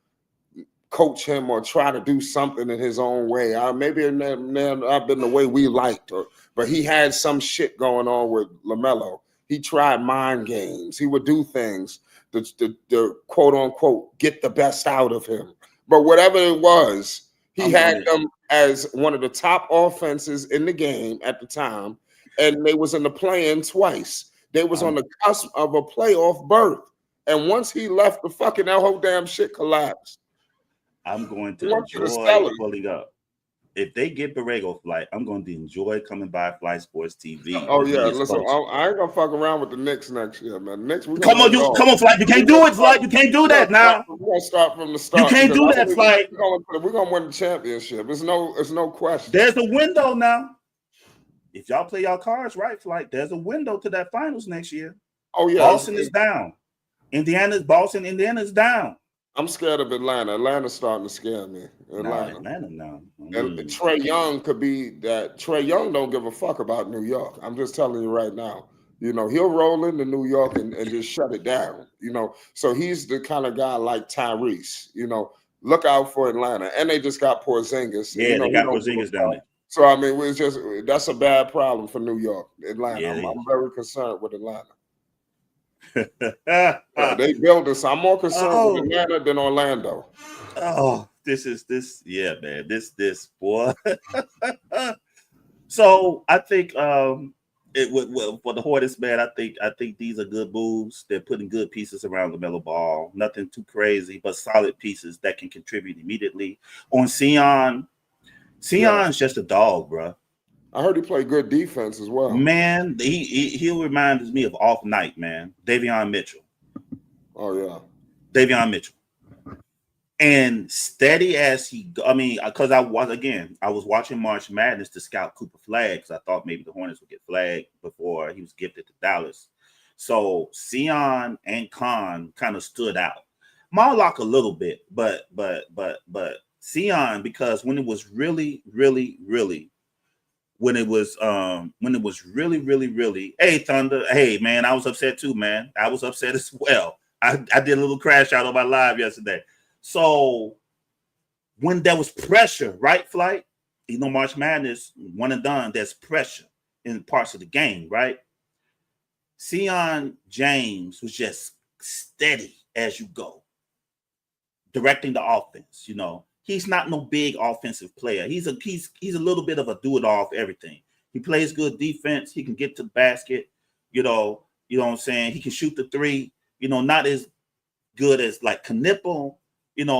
[SPEAKER 1] coach him or try to do something in his own way. Maybe it may not been the way we liked, but he had some shit going on with Lamelo. He tried mind games. He would do things to quote unquote get the best out of him. But whatever it was, he had them as one of the top offenses in the game at the time. And they was in the play-in twice. They was on the cusp of a playoff berth. And once he left, that whole damn shit collapsed.
[SPEAKER 2] I'm going to enjoy pulling up. If they get Borrego Flight, I'm going to enjoy coming by Flight Sports TV.
[SPEAKER 1] Oh yeah, listen, I ain't gonna fuck around with the Knicks next year, man. Knicks,
[SPEAKER 2] come on, Flight. You can't do it, Flight. You can't do that now.
[SPEAKER 1] We're gonna start from the start.
[SPEAKER 2] You can't do that, Flight.
[SPEAKER 1] We're gonna win the championship. It's no question.
[SPEAKER 2] There's a window now. If y'all play y'all cards right, Flight, there's a window to that finals next year.
[SPEAKER 1] Oh yeah,
[SPEAKER 2] Boston is down. Indiana's down.
[SPEAKER 1] I'm scared of Atlanta. Atlanta's starting to scare me.
[SPEAKER 2] Atlanta now.
[SPEAKER 1] And Trae Young could be that. Trae Young don't give a fuck about New York. I'm just telling you right now. You know, he'll roll into New York and just shut it down. You know, so he's the kind of guy like Tyrese. You know, look out for Atlanta. And they just got Porzingis.
[SPEAKER 2] Yeah, they got Porzingis down there.
[SPEAKER 1] So I mean, that's a bad problem for New York, Atlanta. Yeah, I'm very concerned with Atlanta. They build this. I'm more concerned with Atlanta than Orlando.
[SPEAKER 2] Oh, yeah, man. This boy. So I think for the Hornets, man, I think these are good moves. They're putting good pieces around LaMelo Ball. Nothing too crazy, but solid pieces that can contribute immediately. On Sion, Sion's just a dog, bro.
[SPEAKER 1] I heard he played good defense as well.
[SPEAKER 2] Man, he reminds me of Off Night, man. Davion Mitchell.
[SPEAKER 1] Oh yeah.
[SPEAKER 2] Davion Mitchell. And steady as because I was watching March Madness to scout Cooper Flag because I thought maybe the Hornets would get flagged before he was gifted to Dallas. So Sion and Khan kind of stood out. Marlock a little bit, but Sion, because when it was really, hey Thunder, hey man, I was upset too, man. I was upset as well. I did a little crash out on my live yesterday. So when there was pressure, right, Flight? March Madness, one and done, there's pressure in parts of the game, right? Sion James was just steady as you go, directing the offense. He's not no big offensive player. He's a little bit of a do-it-all for everything. He plays good defense. He can get to the basket. You know what I'm saying? He can shoot the three. Not as good as like Knueppel,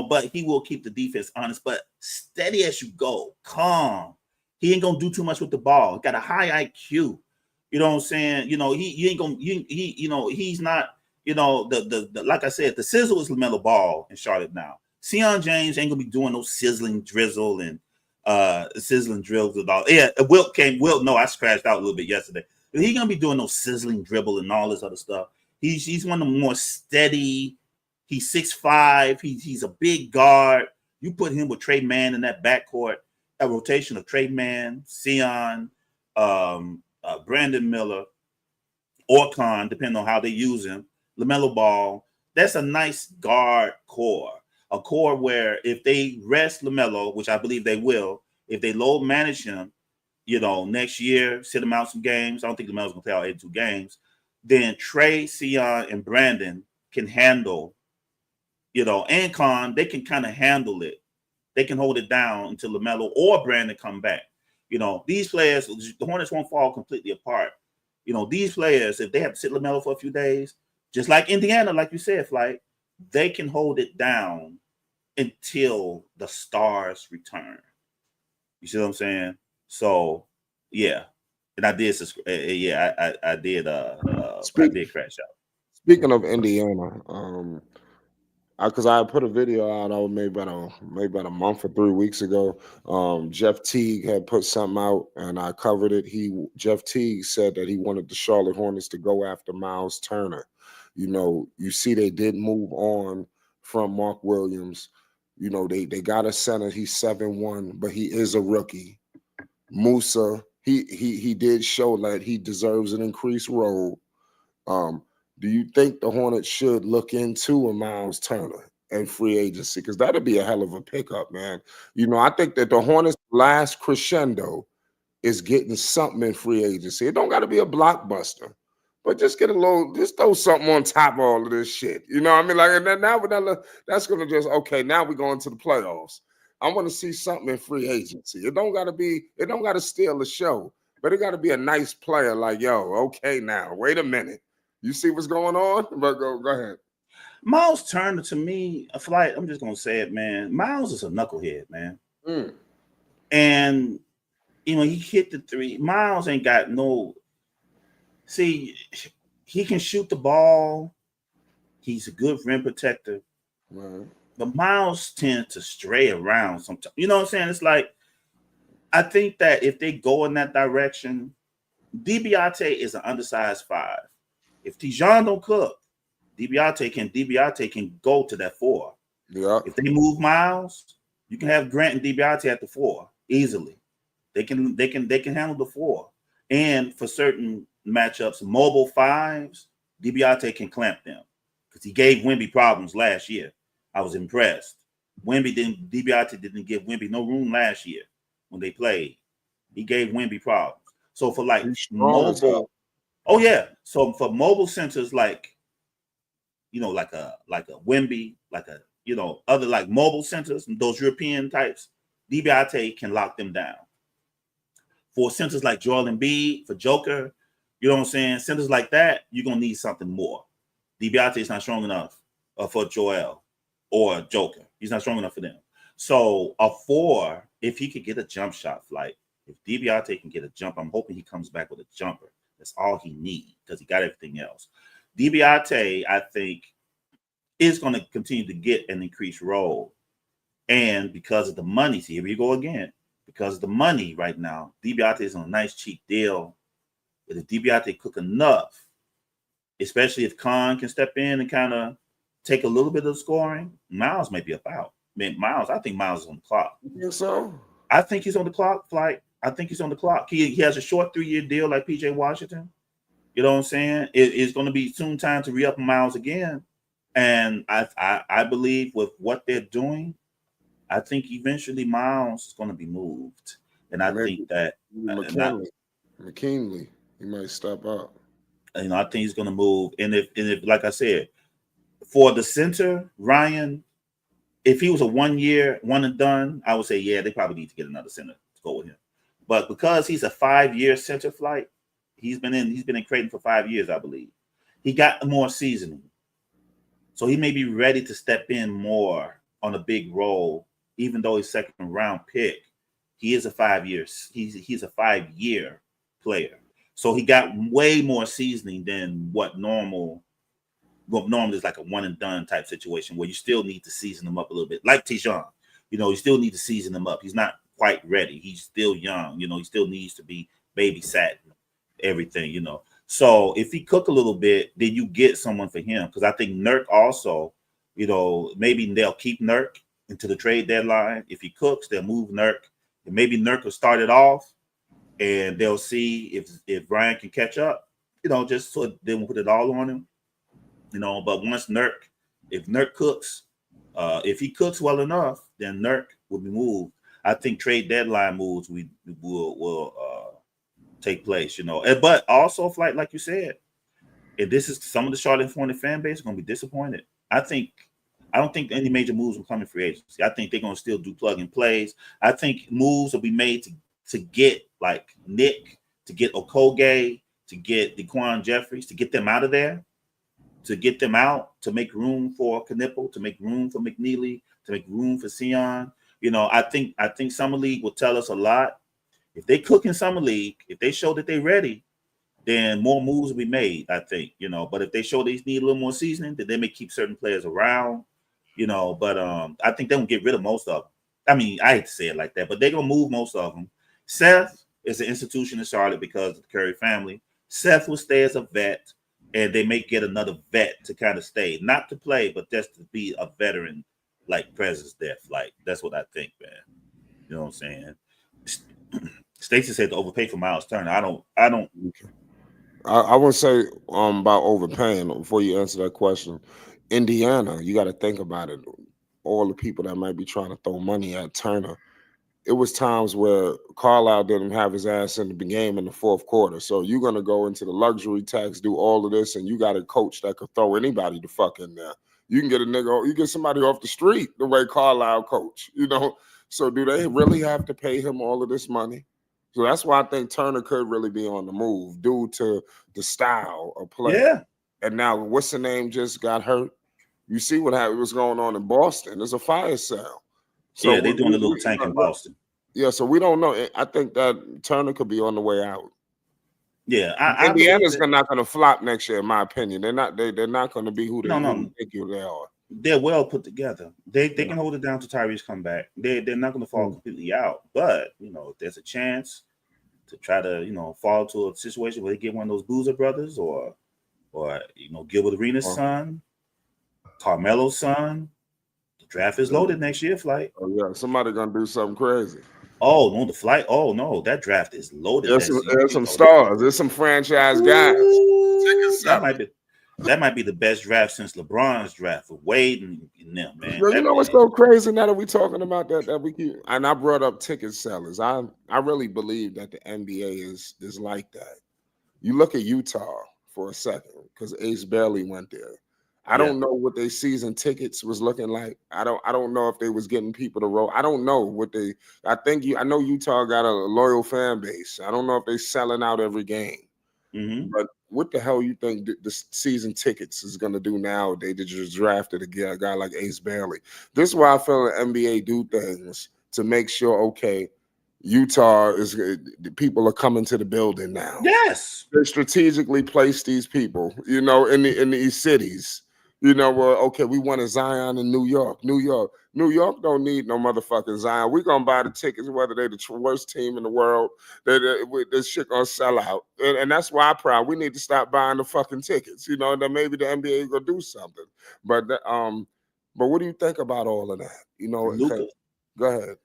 [SPEAKER 2] but he will keep the defense honest. But steady as you go, calm. He ain't gonna do too much with the ball. He got a high IQ. You know what I'm saying? He ain't gonna. He's not. The like I said, the sizzle is Lamelo Ball in Charlotte now. Sion James ain't gonna be doing no sizzling drizzle and sizzling drills and all. Yeah, Wilt. No, I scratched out a little bit yesterday. But he gonna be doing no sizzling dribble and all this other stuff. He's one of the more steady. He's 6'5". He's a big guard. You put him with Trey Mann in that backcourt, a rotation of Trey Mann, Sion, Brandon Miller, or Khan, depending on how they use him. Lamelo Ball. That's a nice guard core. A core where if they rest Lamelo, which I believe they will, if they load manage him, next year, sit him out some games. I don't think Lamelo's gonna play all 82 games. Then Trey, Sion, and Brandon can handle, and Khan, they can kind of handle it. They can hold it down until Lamelo or Brandon come back. These players, the Hornets won't fall completely apart. These players, if they have to sit Lamelo for a few days, just like Indiana, like you said, Flight, they can hold it down until the stars return. You see what I'm saying? So, yeah. And I did I did crash out.
[SPEAKER 1] Speaking of Indiana, because I put a video out maybe about a month or 3 weeks ago. Jeff Teague had put something out, and I covered it. Jeff Teague said that he wanted the Charlotte Hornets to go after Miles Turner. You see, they did move on from Mark Williams. They got a center. He's 7'1", but he is a rookie. Musa, he did show that he deserves an increased role. Do you think the Hornets should look into a Miles Turner and free agency? Because that'd be a hell of a pickup, man. I think that the Hornets' last crescendo is getting something in free agency. It don't got to be a blockbuster, but just just throw something on top of all of this shit. And then now that's gonna now we're going to the playoffs. I want to see something in free agency. It don't got to steal the show, but it got to be a nice player like, now, wait a minute. You see what's going on? But go ahead.
[SPEAKER 2] Miles Turner, to me, a Flight, I'm just going to say it, man. Miles is a knucklehead, man. And, he hit the three. Miles ain't got no... See, he can shoot the ball. He's a good rim protector.
[SPEAKER 1] Right.
[SPEAKER 2] But Miles tends to stray around sometimes. You know what I'm saying? It's like, I think that if they go in that direction, DiBiase is an undersized 5. If Tijon don't cook, DiBiase can go to that 4.
[SPEAKER 1] Yeah.
[SPEAKER 2] If they move Miles, you can have Grant and DiBiase at the 4 easily. They can handle the 4. And for certain matchups, mobile 5s, DiBiase can clamp them because he gave Wemby problems last year. I was impressed. DiBiase didn't give Wemby no room last year when they played. He gave Wemby problems. So for like mobile. Oh yeah. So for mobile centers like like a Wemby, like a other like mobile centers, those European types, DiBiase can lock them down. For centers like Joel Embiid, for Joker, you know what I'm saying? Centers like that, you're gonna need something more. DiBiase is not strong enough for Joel or Joker. He's not strong enough for them. So a 4 if he could get a jump shot, Flight, if DiBiase can get a jump, I'm hoping he comes back with a jumper. That's all he needs because he got everything else. DiBiase, I think, is going to continue to get an increased role. And because of the money, see, here we go again. Because of the money right now, DiBiase is on a nice cheap deal. But if DiBiase cook enough, especially if Khan can step in and kind of take a little bit of the scoring, Miles may be about. I think Miles is on the clock.
[SPEAKER 1] You think so?
[SPEAKER 2] I think he's on the clock, Flight. I think he's on the clock. He has a short 3-year deal like PJ Washington. You know what I'm saying? It's going to be soon time to re-up Miles again. And I believe with what they're doing, I think eventually Miles is going to be moved. And I think that
[SPEAKER 1] McKinley, he might step up.
[SPEAKER 2] I think he's going to move. And if like I said, for the center, Ryan, if he was a 1 year, one and done, I would say, yeah, they probably need to get another center to go with him. But because he's a 5-year center, Flight, he's been in Creighton for 5 years, I believe. He got more seasoning. So he may be ready to step in more on a big role, even though he's second round pick. He is a 5 years. He's a 5-year player. So he got way more seasoning than what normally is like a one and done type situation where you still need to season him up a little bit. Like Tijon, you still need to season him up. He's not quite ready. He's still young. He still needs to be babysat, everything, So if he cook a little bit, then you get someone for him. Because I think Nurk also, maybe they'll keep Nurk into the trade deadline. If he cooks, they'll move Nurk. And maybe Nurk will start it off and they'll see if Ryan can catch up, just so they won't put it all on him. But once if Nurk cooks, if he cooks well enough, then Nurk will be moved. I think trade deadline moves will take place, But also, Flight, like you said, if this is some of the Charlotte Hornet fan base are going to be disappointed. I don't think any major moves will come in free agency. I think they're going to still do plug and plays. I think moves will be made to get like Nick, to get Okogie, to get DeQuan Jeffries, to get them out of there, to get them out, to make room for Knueppel, to make room for McNeely, to make room for Sion. I think Summer League will tell us a lot. If they cook in Summer League, if they show that they're ready, then more moves will be made, I think, But if they show they need a little more seasoning, then they may keep certain players around, But I think they're going to get rid of most of them. I mean, I hate to say it like that, but they're going to move most of them. Seth is an institution in Charlotte because of the Curry family. Seth will stay as a vet, and they may get another vet to kind of stay, not to play, but just to be a veteran, like presence there. Like, that's what I think, man. You know what I'm saying? Stacey said to overpay for Miles Turner. I don't.
[SPEAKER 1] I wouldn't say about overpaying before you answer that question. Indiana, you got to think about it. All the people that might be trying to throw money at Turner. It was times where Carlisle didn't have his ass in the game in the fourth quarter. So you're going to go into the luxury tax, do all of this, and you got a coach that could throw anybody the fuck in there. You can get you get somebody off the street the way Carlisle coach, So do they really have to pay him all of this money? So that's why I think Turner could really be on the move due to the style of play.
[SPEAKER 2] Yeah.
[SPEAKER 1] And now, what's the name just got hurt? You see what's going on in Boston. There's a fire sale.
[SPEAKER 2] So yeah, they're doing a little tank in Boston.
[SPEAKER 1] Yeah, so we don't know. I think that Turner could be on the way out.
[SPEAKER 2] Yeah,
[SPEAKER 1] Indiana's not going to flop next year, in my opinion. They're not going to be who they think they are.
[SPEAKER 2] They're well put together. They can hold it down to Tyrese come back. They're not going to fall completely out. But if there's a chance to try to fall to a situation where they get one of those Boozer brothers or Gilbert Arenas' son, Carmelo's son. Draft is loaded next year, Flight.
[SPEAKER 1] Oh yeah, somebody gonna do something crazy.
[SPEAKER 2] Oh no, the Flight. Oh no, that draft is loaded.
[SPEAKER 1] There's some stars. There's some franchise guys.
[SPEAKER 2] That might be the best draft since LeBron's draft for Wade and them, man.
[SPEAKER 1] Yo, what's so crazy now that we talking about that we keep, and I brought up ticket sellers. I really believe that the NBA is like that. You look at Utah for a second because Ace Bailey went there. I don't know what their season tickets was looking like. I don't know if they was getting people to roll. I don't know what they. I know Utah got a loyal fan base. I don't know if they selling out every game.
[SPEAKER 2] Mm-hmm.
[SPEAKER 1] But what the hell you think the season tickets is going to do now? They just drafted a guy like Ace Bailey. This is why I feel the NBA do things to make sure, okay, Utah is, people are coming to the building now.
[SPEAKER 2] Yes.
[SPEAKER 1] They strategically place these people, in these cities. Well, okay, we want a Zion in New York. New York don't need no motherfucking Zion. We're gonna buy the tickets, whether they're the worst team in the world. This shit gonna sell out, and that's why I'm proud. We need to stop buying the fucking tickets. Then maybe the NBA gonna do something. But what do you think about all of that?
[SPEAKER 2] Luka.
[SPEAKER 1] Go ahead.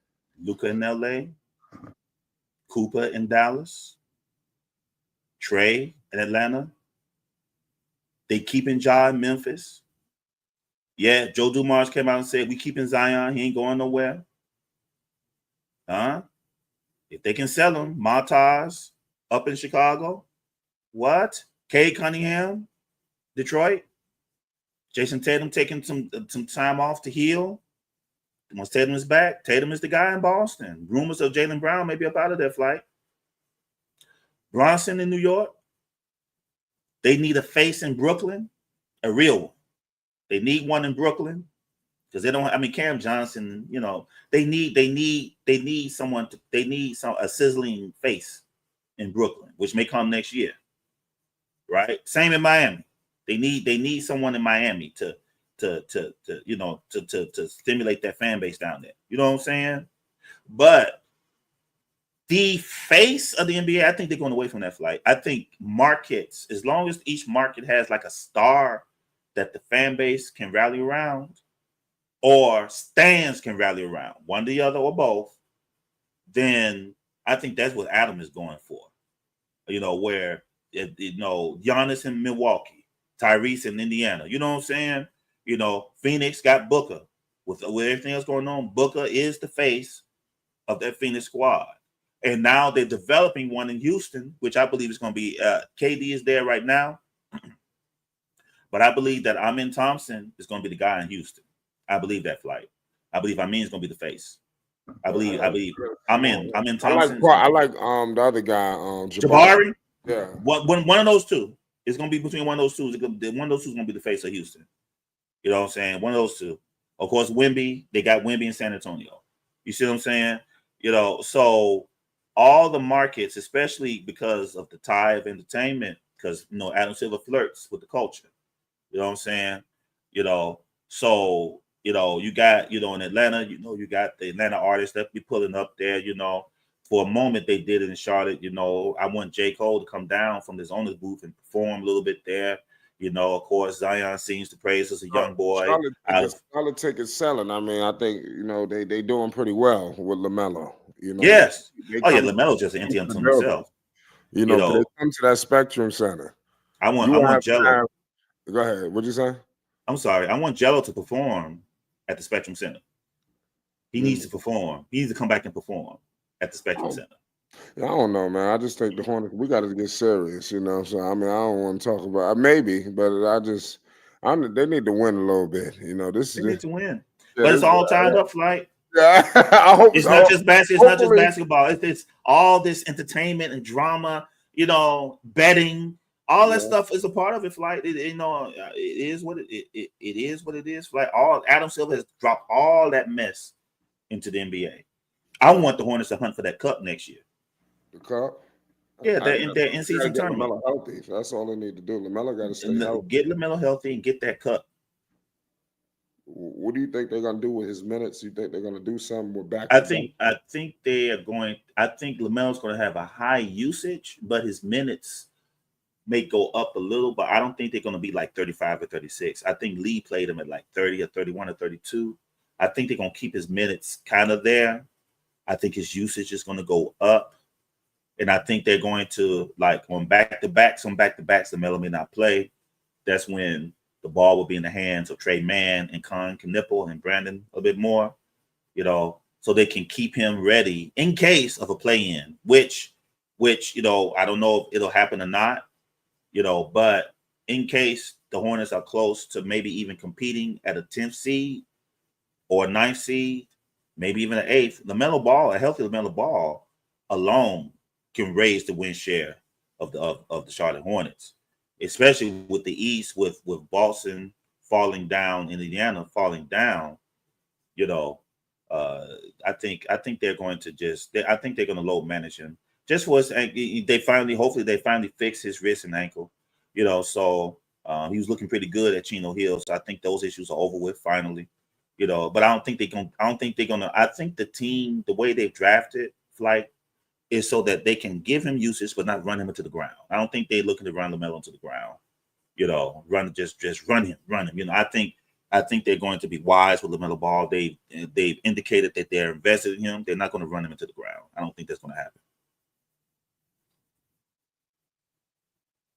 [SPEAKER 2] Luka in LA, Cooper in Dallas, Trey in Atlanta. They keeping Ja in Memphis. Yeah, Joe Dumars came out and said, we keeping Zion. He ain't going nowhere. Huh? If they can sell him, Montage up in Chicago. What? Cade Cunningham, Detroit. Jason Tatum taking some time off to heal. Once Tatum is back, Tatum is the guy in Boston. Rumors of Jaylen Brown may be up out of that flight. Bronson in New York. They need a face in Brooklyn, a real one. They need one in Brooklyn because they don't. I mean, Cam Johnson. They need someone. They need a sizzling face in Brooklyn, which may come next year. Right. Same in Miami. They need someone in Miami to stimulate that fan base down there. You know what I'm saying? But the face of the NBA, I think they're going away from that flight. I think markets, as long as each market has like a star that the fan base can rally around, or stands can rally around, one or the other or both, then I think that's what Adam is going for. Where Giannis in Milwaukee, Tyrese in Indiana. You know what I'm saying? Phoenix got Booker. With everything else going on, Booker is the face of that Phoenix squad. And now they're developing one in Houston, which I believe is going to be KD is there right now. But I believe that Amin Thompson is going to be the guy in Houston. I believe that flight. I believe Amin is going to be the face. I believe Amin Thompson.
[SPEAKER 1] I like the other guy,
[SPEAKER 2] Jabari.
[SPEAKER 1] Yeah.
[SPEAKER 2] One of those two is going to be between one of those two. One of those two is going to be the face of Houston. You know what I'm saying? One of those two. Of course, Wemby. They got Wemby in San Antonio. You see what I'm saying? So all the markets, especially because of the tie of entertainment, because Adam Silver flirts with the culture. You know what I'm saying? So you got in Atlanta, you got the Atlanta artists that be pulling up there. For a moment they did it in Charlotte. I want J. Cole to come down from his owner's booth and perform a little bit there. Of course, Zion sings the praise as a young boy.
[SPEAKER 1] Charlotte tickets selling. I mean, I think they doing pretty well with Lamelo.
[SPEAKER 2] Yes. Lamelo's just an entity unto himself.
[SPEAKER 1] They come to that Spectrum Center.
[SPEAKER 2] I want Jello.
[SPEAKER 1] Go ahead. What'd you say?
[SPEAKER 2] I'm sorry. I want Jello to perform at the Spectrum Center. He needs to perform. He needs to come back and perform at the Spectrum Center.
[SPEAKER 1] I don't know, man. I just think the Hornets, we got to get serious, So, I mean, I don't want to talk about maybe, but they need to win a little bit. They need
[SPEAKER 2] to win. Yeah, but it's all tied up, flight.
[SPEAKER 1] Yeah, I hope
[SPEAKER 2] it's not just basketball. It's not just basketball. It's all this entertainment and drama, betting. All that stuff is a part of it, flight. It is what it is what it is, flight. All Adam Silver has dropped all that mess into the NBA. I want the Hornets to hunt for that cup next year.
[SPEAKER 1] The cup?
[SPEAKER 2] Yeah, they're in season tournament.
[SPEAKER 1] LaMelo healthy. That's all they need to do. LaMelo got to stay healthy.
[SPEAKER 2] Get LaMelo healthy and get that cup.
[SPEAKER 1] What do you think they're gonna do with his minutes? You think they're gonna do something with back?
[SPEAKER 2] I think they are going. I think LaMelo's going to have a high usage, but his minutes may go up a little. But I don't think they're going to be like 35 or 36. I think Lee played him at like 30 or 31 or 32. I think they're going to keep his minutes kind of there. I think his usage is going to go up. And I think they're going to, like, on back-to-backs, LaMelo may not play. That's when the ball will be in the hands of Trey Mann and Knueppel and Brandon a bit more, so they can keep him ready in case of a play-in, which I don't know if it'll happen or not, but in case the Hornets are close to maybe even competing at a 10th seed or a 9th seed, maybe even an 8th, a healthy LaMelo Ball alone can raise the win share of the Charlotte Hornets, especially with the East, with Boston falling down, Indiana falling down. I think they're going to I think they're going to load manage him just for his. Hopefully they finally fix his wrist and ankle. So he was looking pretty good at Chino Hill. So I think those issues are over with finally. But I don't think they're gonna. I think the team, the way they've drafted Flight, is so that they can give him usage but not run him into the ground. I don't think they're looking to run Lamelo into the ground. Just run him. I think they're going to be wise with LaMelo Ball. They've indicated that they're invested in him. They're not going to run him into the ground. I don't think that's going to happen.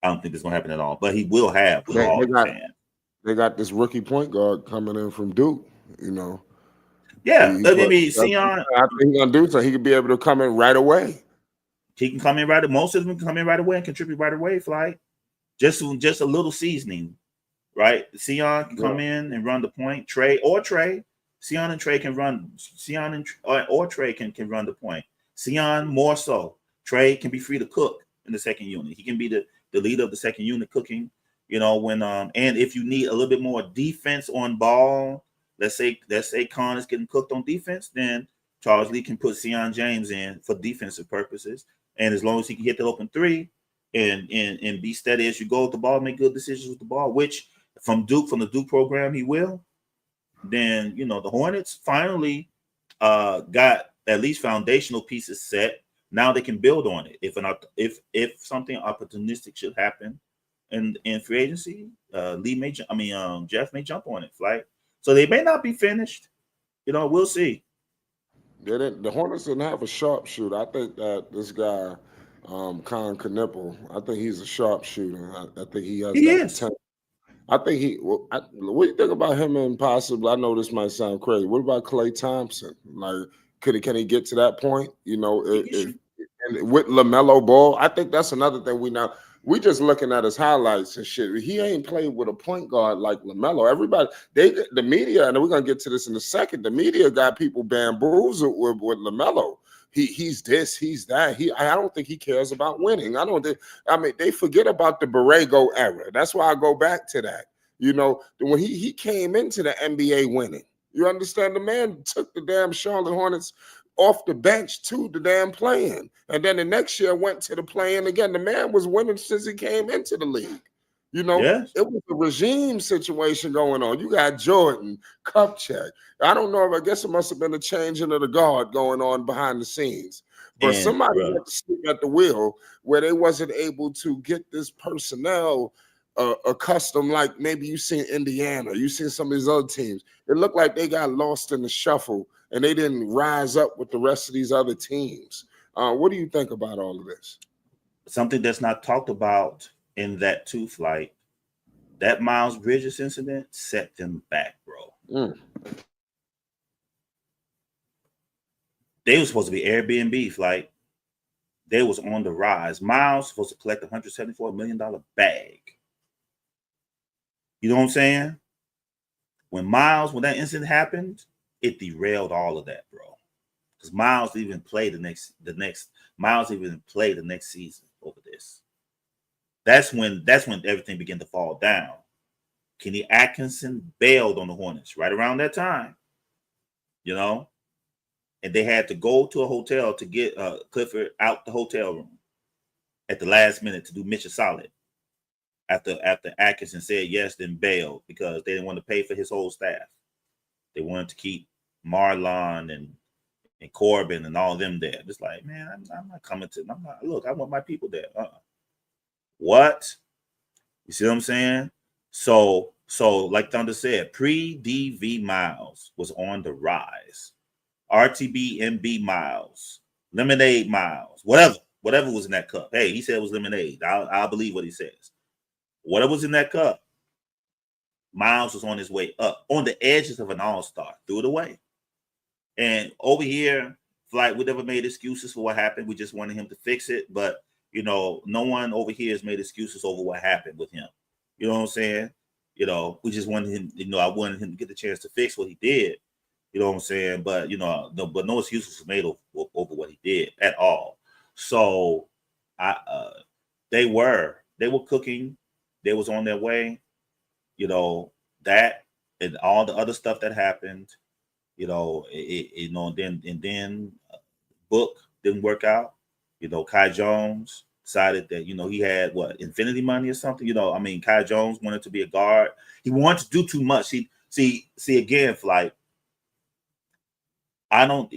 [SPEAKER 2] I don't think that's going to happen at all. But he will have.
[SPEAKER 1] They got this rookie point guard coming in from Duke.
[SPEAKER 2] Yeah,
[SPEAKER 1] I think
[SPEAKER 2] Sion.
[SPEAKER 1] he's gonna do so. He could be able to come in right away.
[SPEAKER 2] He can come in right. Most of them can come in right away and contribute right away. Flight, just a little seasoning. Right, Sion can come in and run the point. Trey. Sion and Trey can run. Or Trey can run the point. Sion more so. Trey can be free to cook in the second unit. He can be the leader of the second unit cooking. When and if you need a little bit more defense on ball, let's say Khan is getting cooked on defense, then Charles Lee can put Sion James in for defensive purposes. And as long as he can hit the open three and be steady as you go with the ball, make good decisions with the ball, which from the Duke program, he will. Then the Hornets finally got at least foundational pieces set. Now they can build on it. If something opportunistic should happen in free agency, Jeff may jump on it. So they may not be finished. We'll see.
[SPEAKER 1] The Hornets didn't have a sharpshooter. I think that this guy, Knueppel, I think he's a sharpshooter. I think he has potential. I think what do you think about him and possibly? I know this might sound crazy. What about Klay Thompson? Like, can he get to that point? With LaMelo Ball, I think that's another thing we just looking at his highlights and shit. He ain't played with a point guard like LaMelo. Everybody, the media, and we're gonna get to this in a second. The media got people bamboozled with LaMelo. He's this, he's that. I don't think he cares about winning. They forget about the Borrego era. That's why I go back to that. When he came into the NBA winning, you understand, the man took the damn Charlotte Hornets off the bench to the damn play-in. And then the next year went to the play-in again. The man was winning since he came into the league.
[SPEAKER 2] Yes.
[SPEAKER 1] It was a regime situation going on. You got Jordan, Kupchak. I don't know. I guess it must have been a changing of the guard going on behind the scenes. But somebody had to sleep at the wheel where they wasn't able to get this personnel accustomed, like maybe you seen Indiana, you seen some of these other teams. It looked like they got lost in the shuffle and they didn't rise up with the rest of these other teams. What do you think about all of this?
[SPEAKER 2] Something that's not talked about in that Flight, that Miles Bridges incident set them back, bro. They were supposed to be Airbnb, Flight. They was on the rise. Miles was supposed to collect $174 million bag. You know what I'm saying? When that incident happened, it derailed all of that, bro. Because Miles even played the next season over this. That's when everything began to fall down. Kenny Atkinson bailed on the Hornets right around that time. And they had to go to a hotel to get Clifford out the hotel room at the last minute to do Mitch a solid. After Atkinson said yes, then bailed because they didn't want to pay for his whole staff. They wanted to keep Marlon and Corbin and all of them there. Just like, man, I'm not coming to. Look, I want my people there. What? You see what I'm saying? So like Thunder said, pre-DV Miles was on the rise. RTB MB Miles, Lemonade Miles, whatever was in that cup. Hey, he said it was lemonade. I'll believe what he says. Whatever was in that cup, Miles was on his way up, on the edges of an all-star, threw it away. And over here, Flight, we never made excuses for what happened. We just wanted him to fix it. But, no one over here has made excuses over what happened with him. You know what I'm saying? We just wanted him, I wanted him to get the chance to fix what he did. You know what I'm saying? But, no excuses were made over what he did at all. So they were cooking. They was on their way. That and all the other stuff that happened, And then Book didn't work out. Kai Jones decided that he had infinity money or something. Kai Jones wanted to be a guard. He wanted to do too much. He see again, Flight. I don't,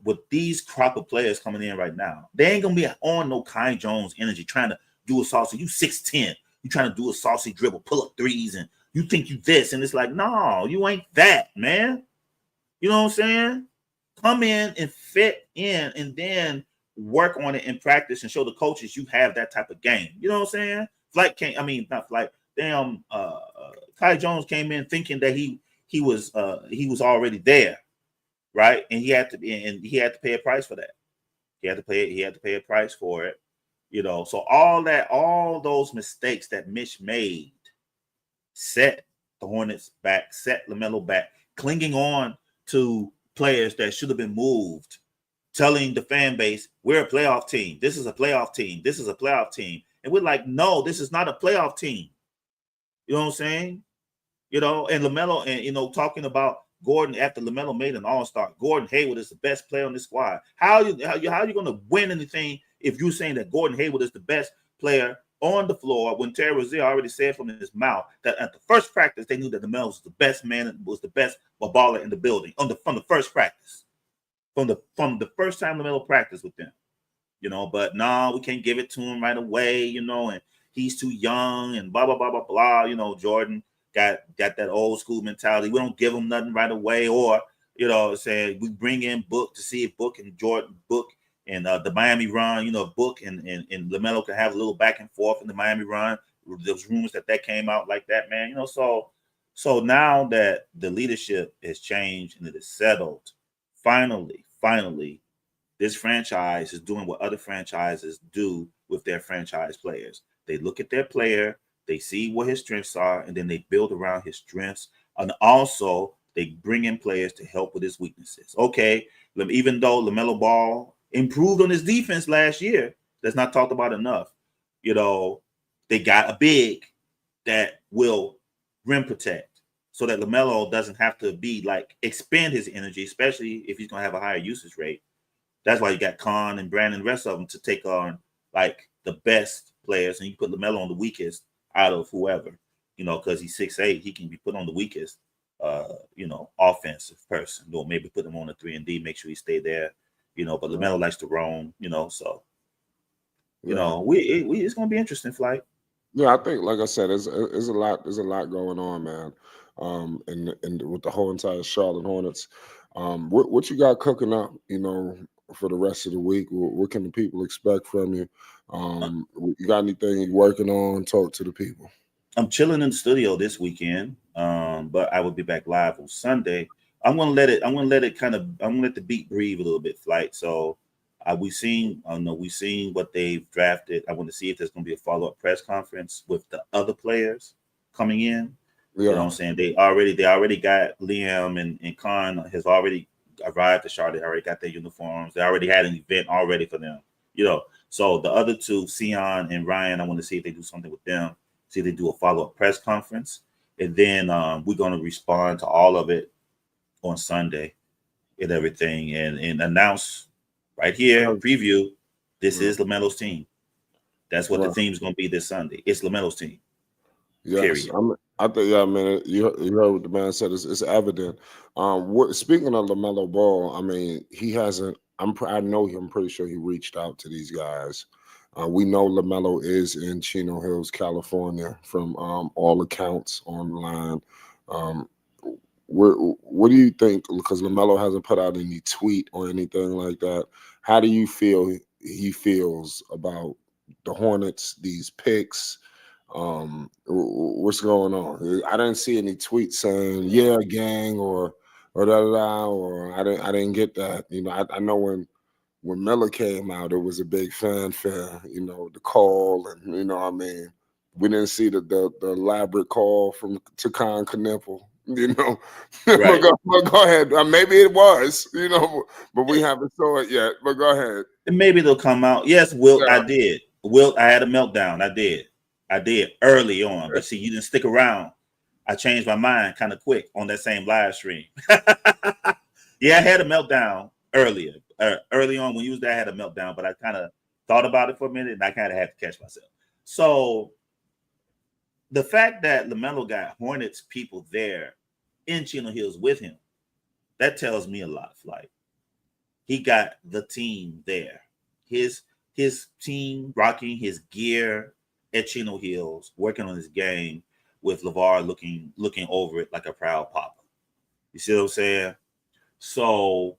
[SPEAKER 2] with these crop of players coming in right now, they ain't gonna be on no Kai Jones energy trying to do a saucy. You 6'10", you trying to do a saucy dribble, pull up threes, and you think you this, and it's like, no, you ain't that, man. You know what I'm saying? Come in and fit in, and then work on it in practice and show the coaches you have that type of game. You know what I'm saying? Not Flight. Damn, Kai Jones came in thinking that he was already there. Right, and he had to pay a price for that. He had to pay a price for it, So all those mistakes that Mitch made set the Hornets back, set Lamelo back, clinging on to players that should have been moved, telling the fan base, we're a playoff team. This is a playoff team. This is a playoff team. And we're like, no, this is not a playoff team. You know what I'm saying? And Lamelo, and talking about Gordon after Lamelo made an all-star. Gordon Hayward is the best player on this squad. How are you going to win anything if you're saying that Gordon Hayward is the best player on the floor when Terry Rozier already said from his mouth that at the first practice they knew that Lamelo was the best man, was the best baller in the building from the first practice, from the first time Lamelo practiced with them. But no, we can't give it to him right away, and he's too young and blah blah blah blah blah. Jordan got that old school mentality. We don't give them nothing right away, or saying we bring in Book to see if Book and the Miami run, Book and Lamelo can have a little back and forth in the Miami run. There's rumors that came out like that, man. So now that the leadership has changed and it is settled, finally, this franchise is doing what other franchises do with their franchise players. They look at their player, they see what his strengths are, and then they build around his strengths. And also, they bring in players to help with his weaknesses. Okay, even though LaMelo Ball improved on his defense last year, that's not talked about enough. They got a big that will rim protect so that LaMelo doesn't have to expend his energy, especially if he's going to have a higher usage rate. That's why you got Khan and Brandon, the rest of them, to take on the best players, and you put LaMelo on the weakest out of whoever, because he's 6'8", he can be put on the weakest, offensive person. Or maybe put him on a 3-and-D, make sure he stay there, But LaMelo likes to roam, so it's gonna be interesting, Flight.
[SPEAKER 1] Yeah, I think, like I said, there's a lot going on, man. And with the whole entire Charlotte Hornets, what you got cooking up, for the rest of the week? What can the people expect from you? You got anything you're working on? Talk to the people.
[SPEAKER 2] I'm chilling in the studio this weekend, but I will be back live on Sunday. I'm gonna let the beat breathe a little bit, Flight. So we've seen what they've drafted. I want to see if there's gonna be a follow-up press conference with the other players coming in. Yeah. You know what I'm saying? They already got Liam and Khan has already arrived to Charlotte. They already got their uniforms. They already had an event already for them. So the other two, Sion and Ryan, I want to see if they do something with them. See if they do a follow-up press conference. And then we're going to respond to all of it on Sunday and everything and announce right here, preview, this is LaMelo's team. That's what the theme is going to be this Sunday. It's LaMelo's team.
[SPEAKER 1] Yes, I think, yeah, man. You heard what the man said. It's evident. Speaking of LaMelo Ball, he hasn't. I'm pretty sure he reached out to these guys. We know LaMelo is in Chino Hills, California, from all accounts online. What do you think? Because LaMelo hasn't put out any tweet or anything like that. How do you feel he feels about the Hornets, these picks? What's going on? I didn't see any tweets saying "yeah, gang" or da da da, or I didn't get that. I know when Miller came out, it was a big fanfare. The call, and we didn't see the elaborate call to Knueppel.
[SPEAKER 2] Right.
[SPEAKER 1] but go ahead. Maybe it was, but we haven't saw it yet. But go ahead.
[SPEAKER 2] And maybe they'll come out. Yes, Wilt, yeah. I did. Wilt, I had a meltdown. I did early on, but see, you didn't stick around. I changed my mind kind of quick on that same live stream. Yeah, I had a meltdown earlier. Early on when you was there, I had a meltdown, but I kind of thought about it for a minute and I kind of had to catch myself. So the fact that Lamelo got Hornets people there in Chino Hills with him, that tells me a lot. Like he got the team there. His team rocking his gear at Chino Hills, working on his game with LeVar looking over it like a proud papa. You see what I'm saying? So,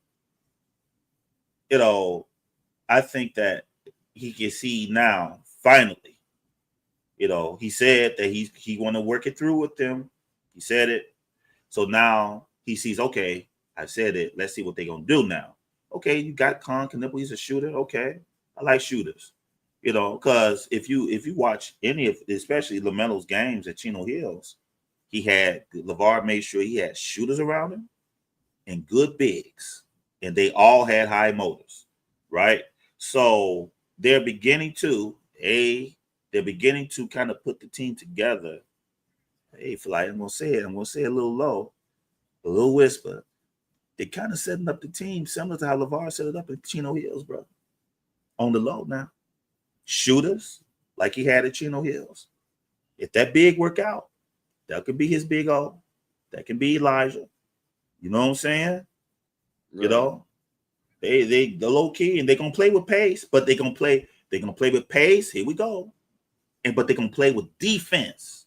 [SPEAKER 2] I think that he can see now, finally, he said that he want to work it through with them. He said it. So now he sees, okay, I said it. Let's see what they're going to do now. Okay, you got Knueppel, he's a shooter. Okay, I like shooters. Because if you watch any of, especially Lamelo's games at Chino Hills, LeVar made sure he had shooters around him and good bigs, and they all had high motors, right? So they're beginning to kind of put the team together. Hey, Flight, I'm gonna say it a little low, a little whisper. They're kind of setting up the team similar to how LeVar set it up at Chino Hills, bro. On the low now. Shooters, like he had at Chino Hills. If that big work out, that could be his big O. That can be Elijah. You know what I'm saying?
[SPEAKER 1] Yeah.
[SPEAKER 2] They low key and they're gonna play with pace, but they're gonna play with pace. Here we go. But they're gonna play with defense.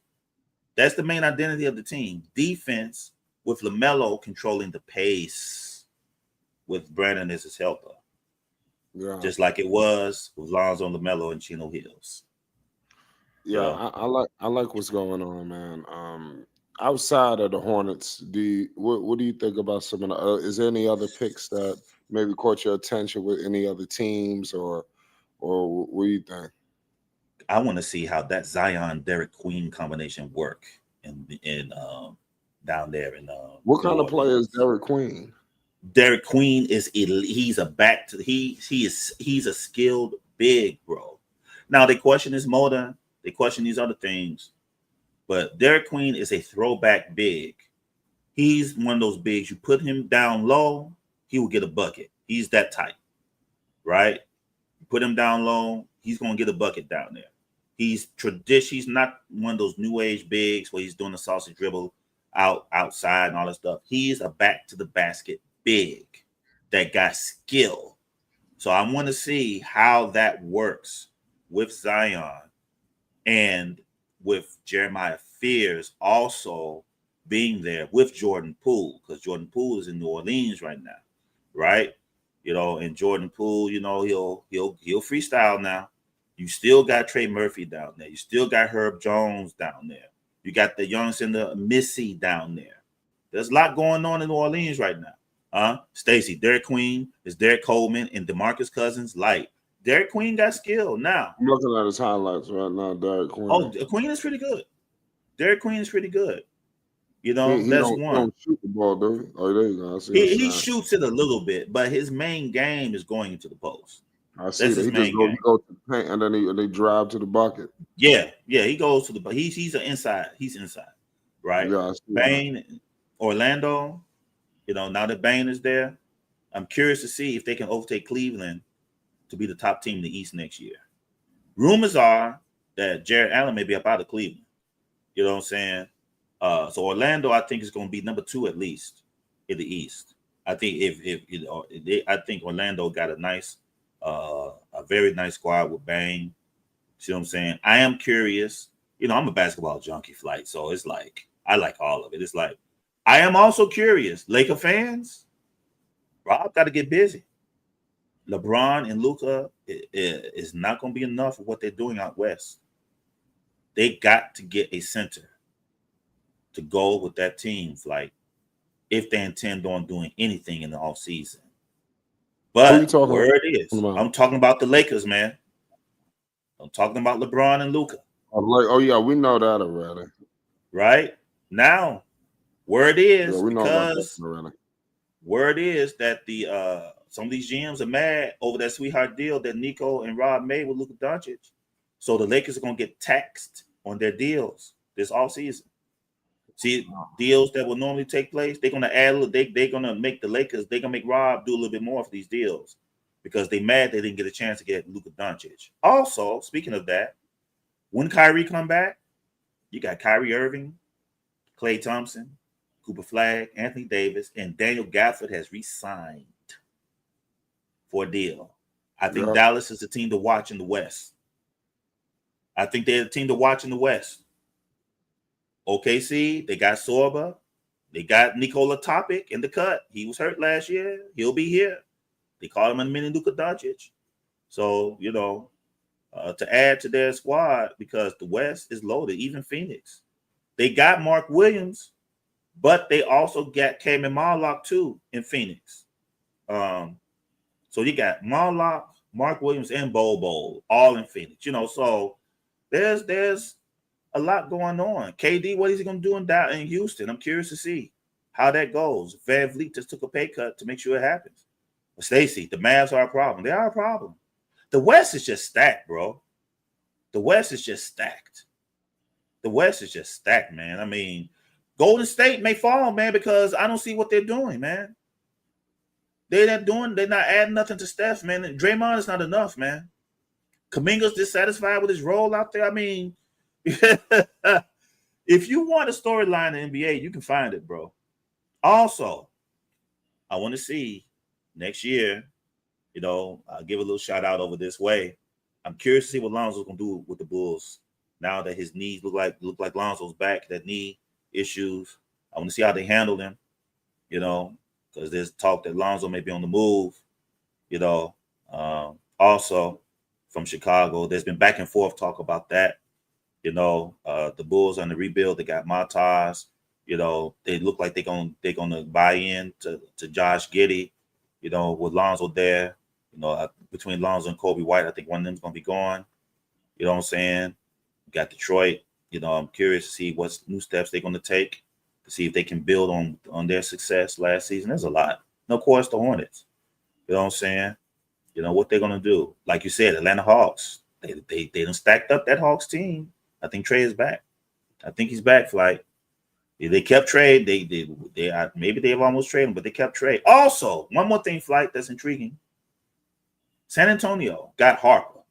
[SPEAKER 2] That's the main identity of the team. Defense with Lamelo controlling the pace with Brandon as his helper.
[SPEAKER 1] Yeah.
[SPEAKER 2] Just like it was with Lonzo Lamelo and Chino Hills.
[SPEAKER 1] Yeah, I like what's going on, man. Outside of the Hornets, what do you think about some of the? Is there any other picks that maybe caught your attention with any other teams, or what do you think?
[SPEAKER 2] I want to see how that Zion Derek Queen combination work in down there in
[SPEAKER 1] What
[SPEAKER 2] New
[SPEAKER 1] kind of player is
[SPEAKER 2] Orleans.
[SPEAKER 1] Derek Queen?
[SPEAKER 2] Derek Queen is he's a skilled big, bro. Now they question his motor, they question these other things, but Derek Queen is a throwback big. He's one of those bigs. You put him down low, he will get a bucket. He's that type, right? You put him down low, he's gonna get a bucket down there. He's not one of those new age bigs where he's doing the sausage dribble outside and all that stuff. He's a back to the basket big that got skill. So I want to see how that works with Zion and with Jeremiah Fears also being there with Jordan Poole, because Jordan Poole is in New Orleans right now, right? And Jordan Poole, he'll freestyle now. You still got Trey Murphy down there. You still got Herb Jones down there. You got the youngster and the Missy down there. There's a lot going on in New Orleans right now. Stacy, Derek Queen is Derek Coleman and DeMarcus Cousins light. Derek Queen got skill now.
[SPEAKER 1] I'm looking at his highlights right now. Derek Queen.
[SPEAKER 2] Oh, Queen is pretty good. Derek Queen is pretty good.
[SPEAKER 1] He
[SPEAKER 2] that's one.
[SPEAKER 1] Don't shoot the ball, do he? Oh, there you go. I see
[SPEAKER 2] he shoots it a little bit, but his main game is going into the post.
[SPEAKER 1] I see that. He goes to the paint and then they drive to the bucket.
[SPEAKER 2] Yeah, he goes to the bucket. He's inside, right?
[SPEAKER 1] Yeah, I see
[SPEAKER 2] Bane,
[SPEAKER 1] that.
[SPEAKER 2] Orlando, now that Bane is there, I'm curious to see if they can overtake Cleveland to be the top team in the East next year. Rumors are that Jared Allen may be up out of Cleveland. You know what I'm saying? So Orlando, I think, is going to be number 2 at least in the East. I think I think Orlando got a very nice squad with Bane. See what I'm saying? I am curious. I'm a basketball junkie, Flight, so it's like I like all of it. It's like I am also curious. Laker fans, Rob got to get busy. LeBron and Luka is not going to be enough of what they're doing out west. They got to get a center to go with that team, Flight, if they intend on doing anything in the offseason. But where it is, I'm talking about the Lakers, man. I'm talking about LeBron and Luka.
[SPEAKER 1] Oh yeah, we know that already.
[SPEAKER 2] Right? Now, where it is,
[SPEAKER 1] yeah, we know
[SPEAKER 2] because
[SPEAKER 1] that already.
[SPEAKER 2] Where it is that the some of these GMs are mad over that sweetheart deal that Nico and Rob made with Luka Doncic. So the Lakers are going to get taxed on their deals this offseason. See, deals that will normally take place, they're gonna add. They're gonna make the Lakers. They're gonna make Rob do a little bit more for these deals because they mad they didn't get a chance to get Luka Doncic. Also, speaking of that, when Kyrie come back, you got Kyrie Irving, Klay Thompson, Cooper Flag, Anthony Davis, and Daniel Gafford has re-signed for a deal. I think Dallas is the team to watch in the West. I think they're the team to watch in the West. OKC, they got Sorba. They got Nikola Topic in the cut. He was hurt last year. He'll be here. They call him a mini Luka Doncic. So, to add to their squad, because the West is loaded, even Phoenix. They got Mark Williams, but they also got Kaman Marlock too in Phoenix. So you got Marlock, Mark Williams, and Bobo all in Phoenix. So there's a lot going on. KD, what is he going to do in Houston? I'm curious to see how that goes. Van Vliet just took a pay cut to make sure it happens. But Stacey, the Mavs are a problem. They are a problem. The West is just stacked, bro. The West is just stacked. The West is just stacked, man. I mean, Golden State may fall, man, because I don't see what they're doing, man. They're not adding nothing to Steph, man. Draymond is not enough, man. Kuminga's dissatisfied with his role out there. I mean, if you want a storyline in the NBA, you can find it, bro. Also, I want to see next year, I'll give a little shout out over this way. I'm curious to see what Lonzo's gonna do with the Bulls now that his knees look like Lonzo's back, that knee issues. I want to see how they handle him, because there's talk that Lonzo may be on the move, Also from Chicago, there's been back and forth talk about that. The Bulls on the rebuild, they got Matas. They look like they're gonna buy in to Josh Giddey, with Lonzo there. Between Lonzo and Kobe White, I think one of them's gonna be gone. You know what I'm saying? You got Detroit. I'm curious to see what new steps they're gonna take to see if they can build on their success last season. There's a lot. And of course, the Hornets. You know what I'm saying? What they're gonna do. Like you said, Atlanta Hawks. They done stacked up that Hawks team. I think Trey is back. I think he's back, Flight. They kept Trey. Maybe they've almost traded him, but they kept Trey. Also, one more thing, Flight, that's intriguing. San Antonio got Harper.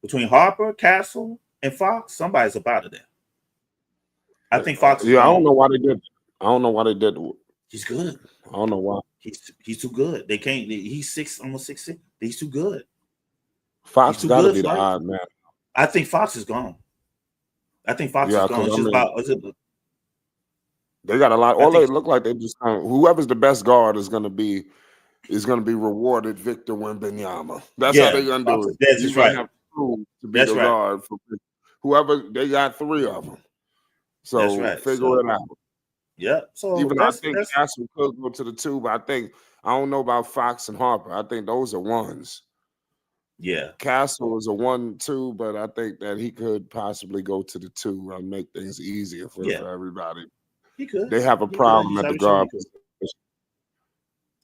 [SPEAKER 2] Between Harper, Castle, and Fox, somebody's up out of there. I think Fox.
[SPEAKER 1] I don't know why they did. I don't know why they did.
[SPEAKER 2] He's good.
[SPEAKER 1] I don't know why.
[SPEAKER 2] He's too good. They can't. He's almost 6'6". He's too good.
[SPEAKER 1] Fox got to be the odd man.
[SPEAKER 2] I think Fox is gone. I think Fox is gone. It's just about.
[SPEAKER 1] They got a lot. All they look like they just whoever's the best guard is going to be rewarded Victor Wembanyama. That's how they're going to do it.
[SPEAKER 2] That's right.
[SPEAKER 1] Have to be the guard for whoever. They got 3 of them. So figure it out.
[SPEAKER 2] Yeah. So
[SPEAKER 1] I think Castle could go to the 2, but I don't know about Fox and Harper. I think those are 1s.
[SPEAKER 2] Yeah.
[SPEAKER 1] Castle is a 1-2, but I think that he could possibly go to the 2 and make things easier for everybody.
[SPEAKER 2] He could.
[SPEAKER 1] They have a problem at the guard position.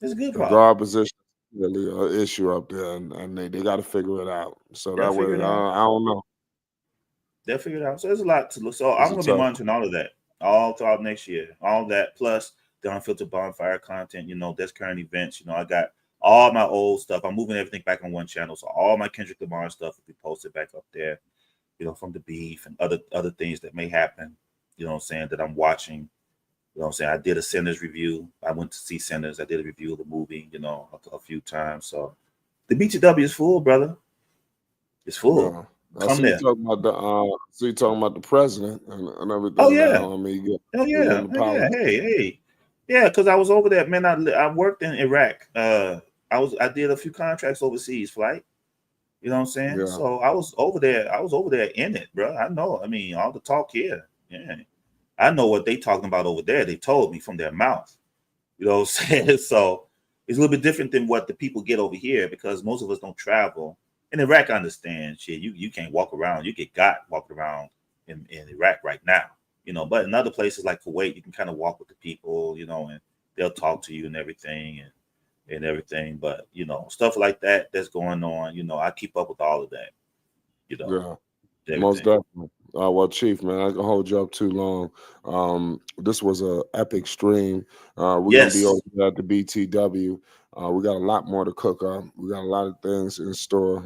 [SPEAKER 2] It's a good
[SPEAKER 1] problem. The guard position is really an issue up there, and they got to figure it out. So that way, I don't know.
[SPEAKER 2] They'll figure it out. So there's a lot to look. So I'm going to be monitoring all of that all throughout next year. All that plus the Unfiltered Bonfire content. There's current events. I got all my old stuff. I'm moving everything back on one channel. So all my Kendrick Lamar stuff will be posted back up there, from the beef and other things that may happen, that I'm watching. I did a Sinners review. I went to see Sinners. I did a review of the movie, a few times. So the BTW is full, brother. It's full. Come there.
[SPEAKER 1] So you're talking about the president and everything.
[SPEAKER 2] Oh, yeah.
[SPEAKER 1] Now. I mean,
[SPEAKER 2] Hey. Yeah, because I was over there, man. I worked in Iraq. I did a few contracts overseas, Flight. You know what I'm saying?
[SPEAKER 1] Yeah.
[SPEAKER 2] So I was over there in it, bro. I know. I mean, all the talk here. Yeah. I know what they talking about over there. They told me from their mouth. You know what I'm saying? So it's a little bit different than what the people get over here because most of us don't travel. In Iraq, I understand shit. You can't walk around. You get got walking around in Iraq right now. But in other places like Kuwait, you can kind of walk with the people, and they'll talk to you and everything and everything. But, stuff like that's going on. I keep up with all of that.
[SPEAKER 1] Yeah, most definitely. Well, Chief, man, I can hold you up too long. This was a epic stream. We're gonna be over
[SPEAKER 2] Yes,
[SPEAKER 1] there at the BTW. We got a lot more to cook up. We got a lot of things in store.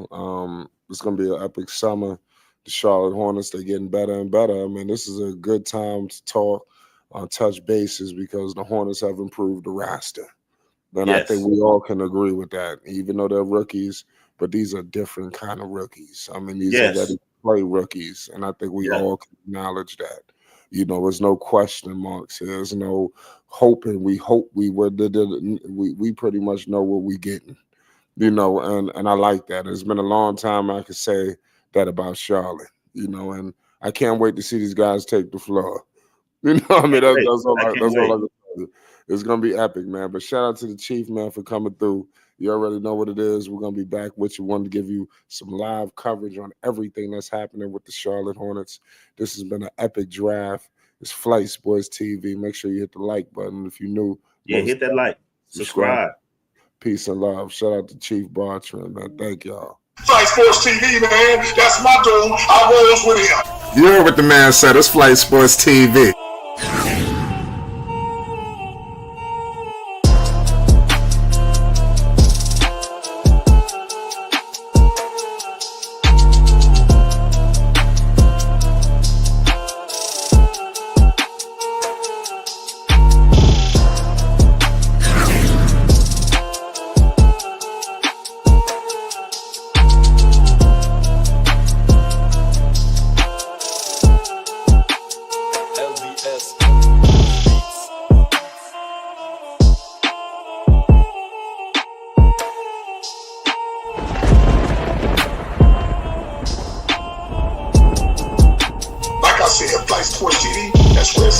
[SPEAKER 1] It's gonna be an epic summer. The Charlotte Hornets, they're getting better and better. I mean, this is a good time to talk, touch bases because the Hornets have improved the roster. And I think
[SPEAKER 2] yes,
[SPEAKER 1] we all can agree with that, even though they're rookies, but these are different kind of rookies. I mean, these are ready
[SPEAKER 2] yes,
[SPEAKER 1] to play rookies, and I think we
[SPEAKER 2] yeah,
[SPEAKER 1] all can acknowledge that. There's no question marks here. There's no hoping. We hope we would. We pretty much know what we getting. And I like that. It's been a long time I could say that about Charlotte. And I can't wait to see these guys take the floor. I mean,
[SPEAKER 2] can't
[SPEAKER 1] that's,
[SPEAKER 2] wait.
[SPEAKER 1] that's all
[SPEAKER 2] I
[SPEAKER 1] I,
[SPEAKER 2] can't
[SPEAKER 1] that's all I
[SPEAKER 2] wait.
[SPEAKER 1] can tell you. It's gonna be epic, man. But shout out to the Chief, man, for coming through. You already know what it is. We're gonna be back with you. Want to give you some live coverage on everything that's happening with the Charlotte Hornets. This has been an epic draft. It's Flight Sports TV. Make sure you hit the like button if you're new.
[SPEAKER 2] Yeah,
[SPEAKER 1] Most
[SPEAKER 2] hit that like,
[SPEAKER 1] subscribe.
[SPEAKER 2] subscribe.
[SPEAKER 1] Peace and love. Shout out to Chief Bartram, man. Thank y'all.
[SPEAKER 3] Flight Sports TV, man. That's my dude. I rolls with him.
[SPEAKER 1] You heard what the man said. It's Flight Sports TV.
[SPEAKER 3] Like I said, Flight Sports TV, that's where it's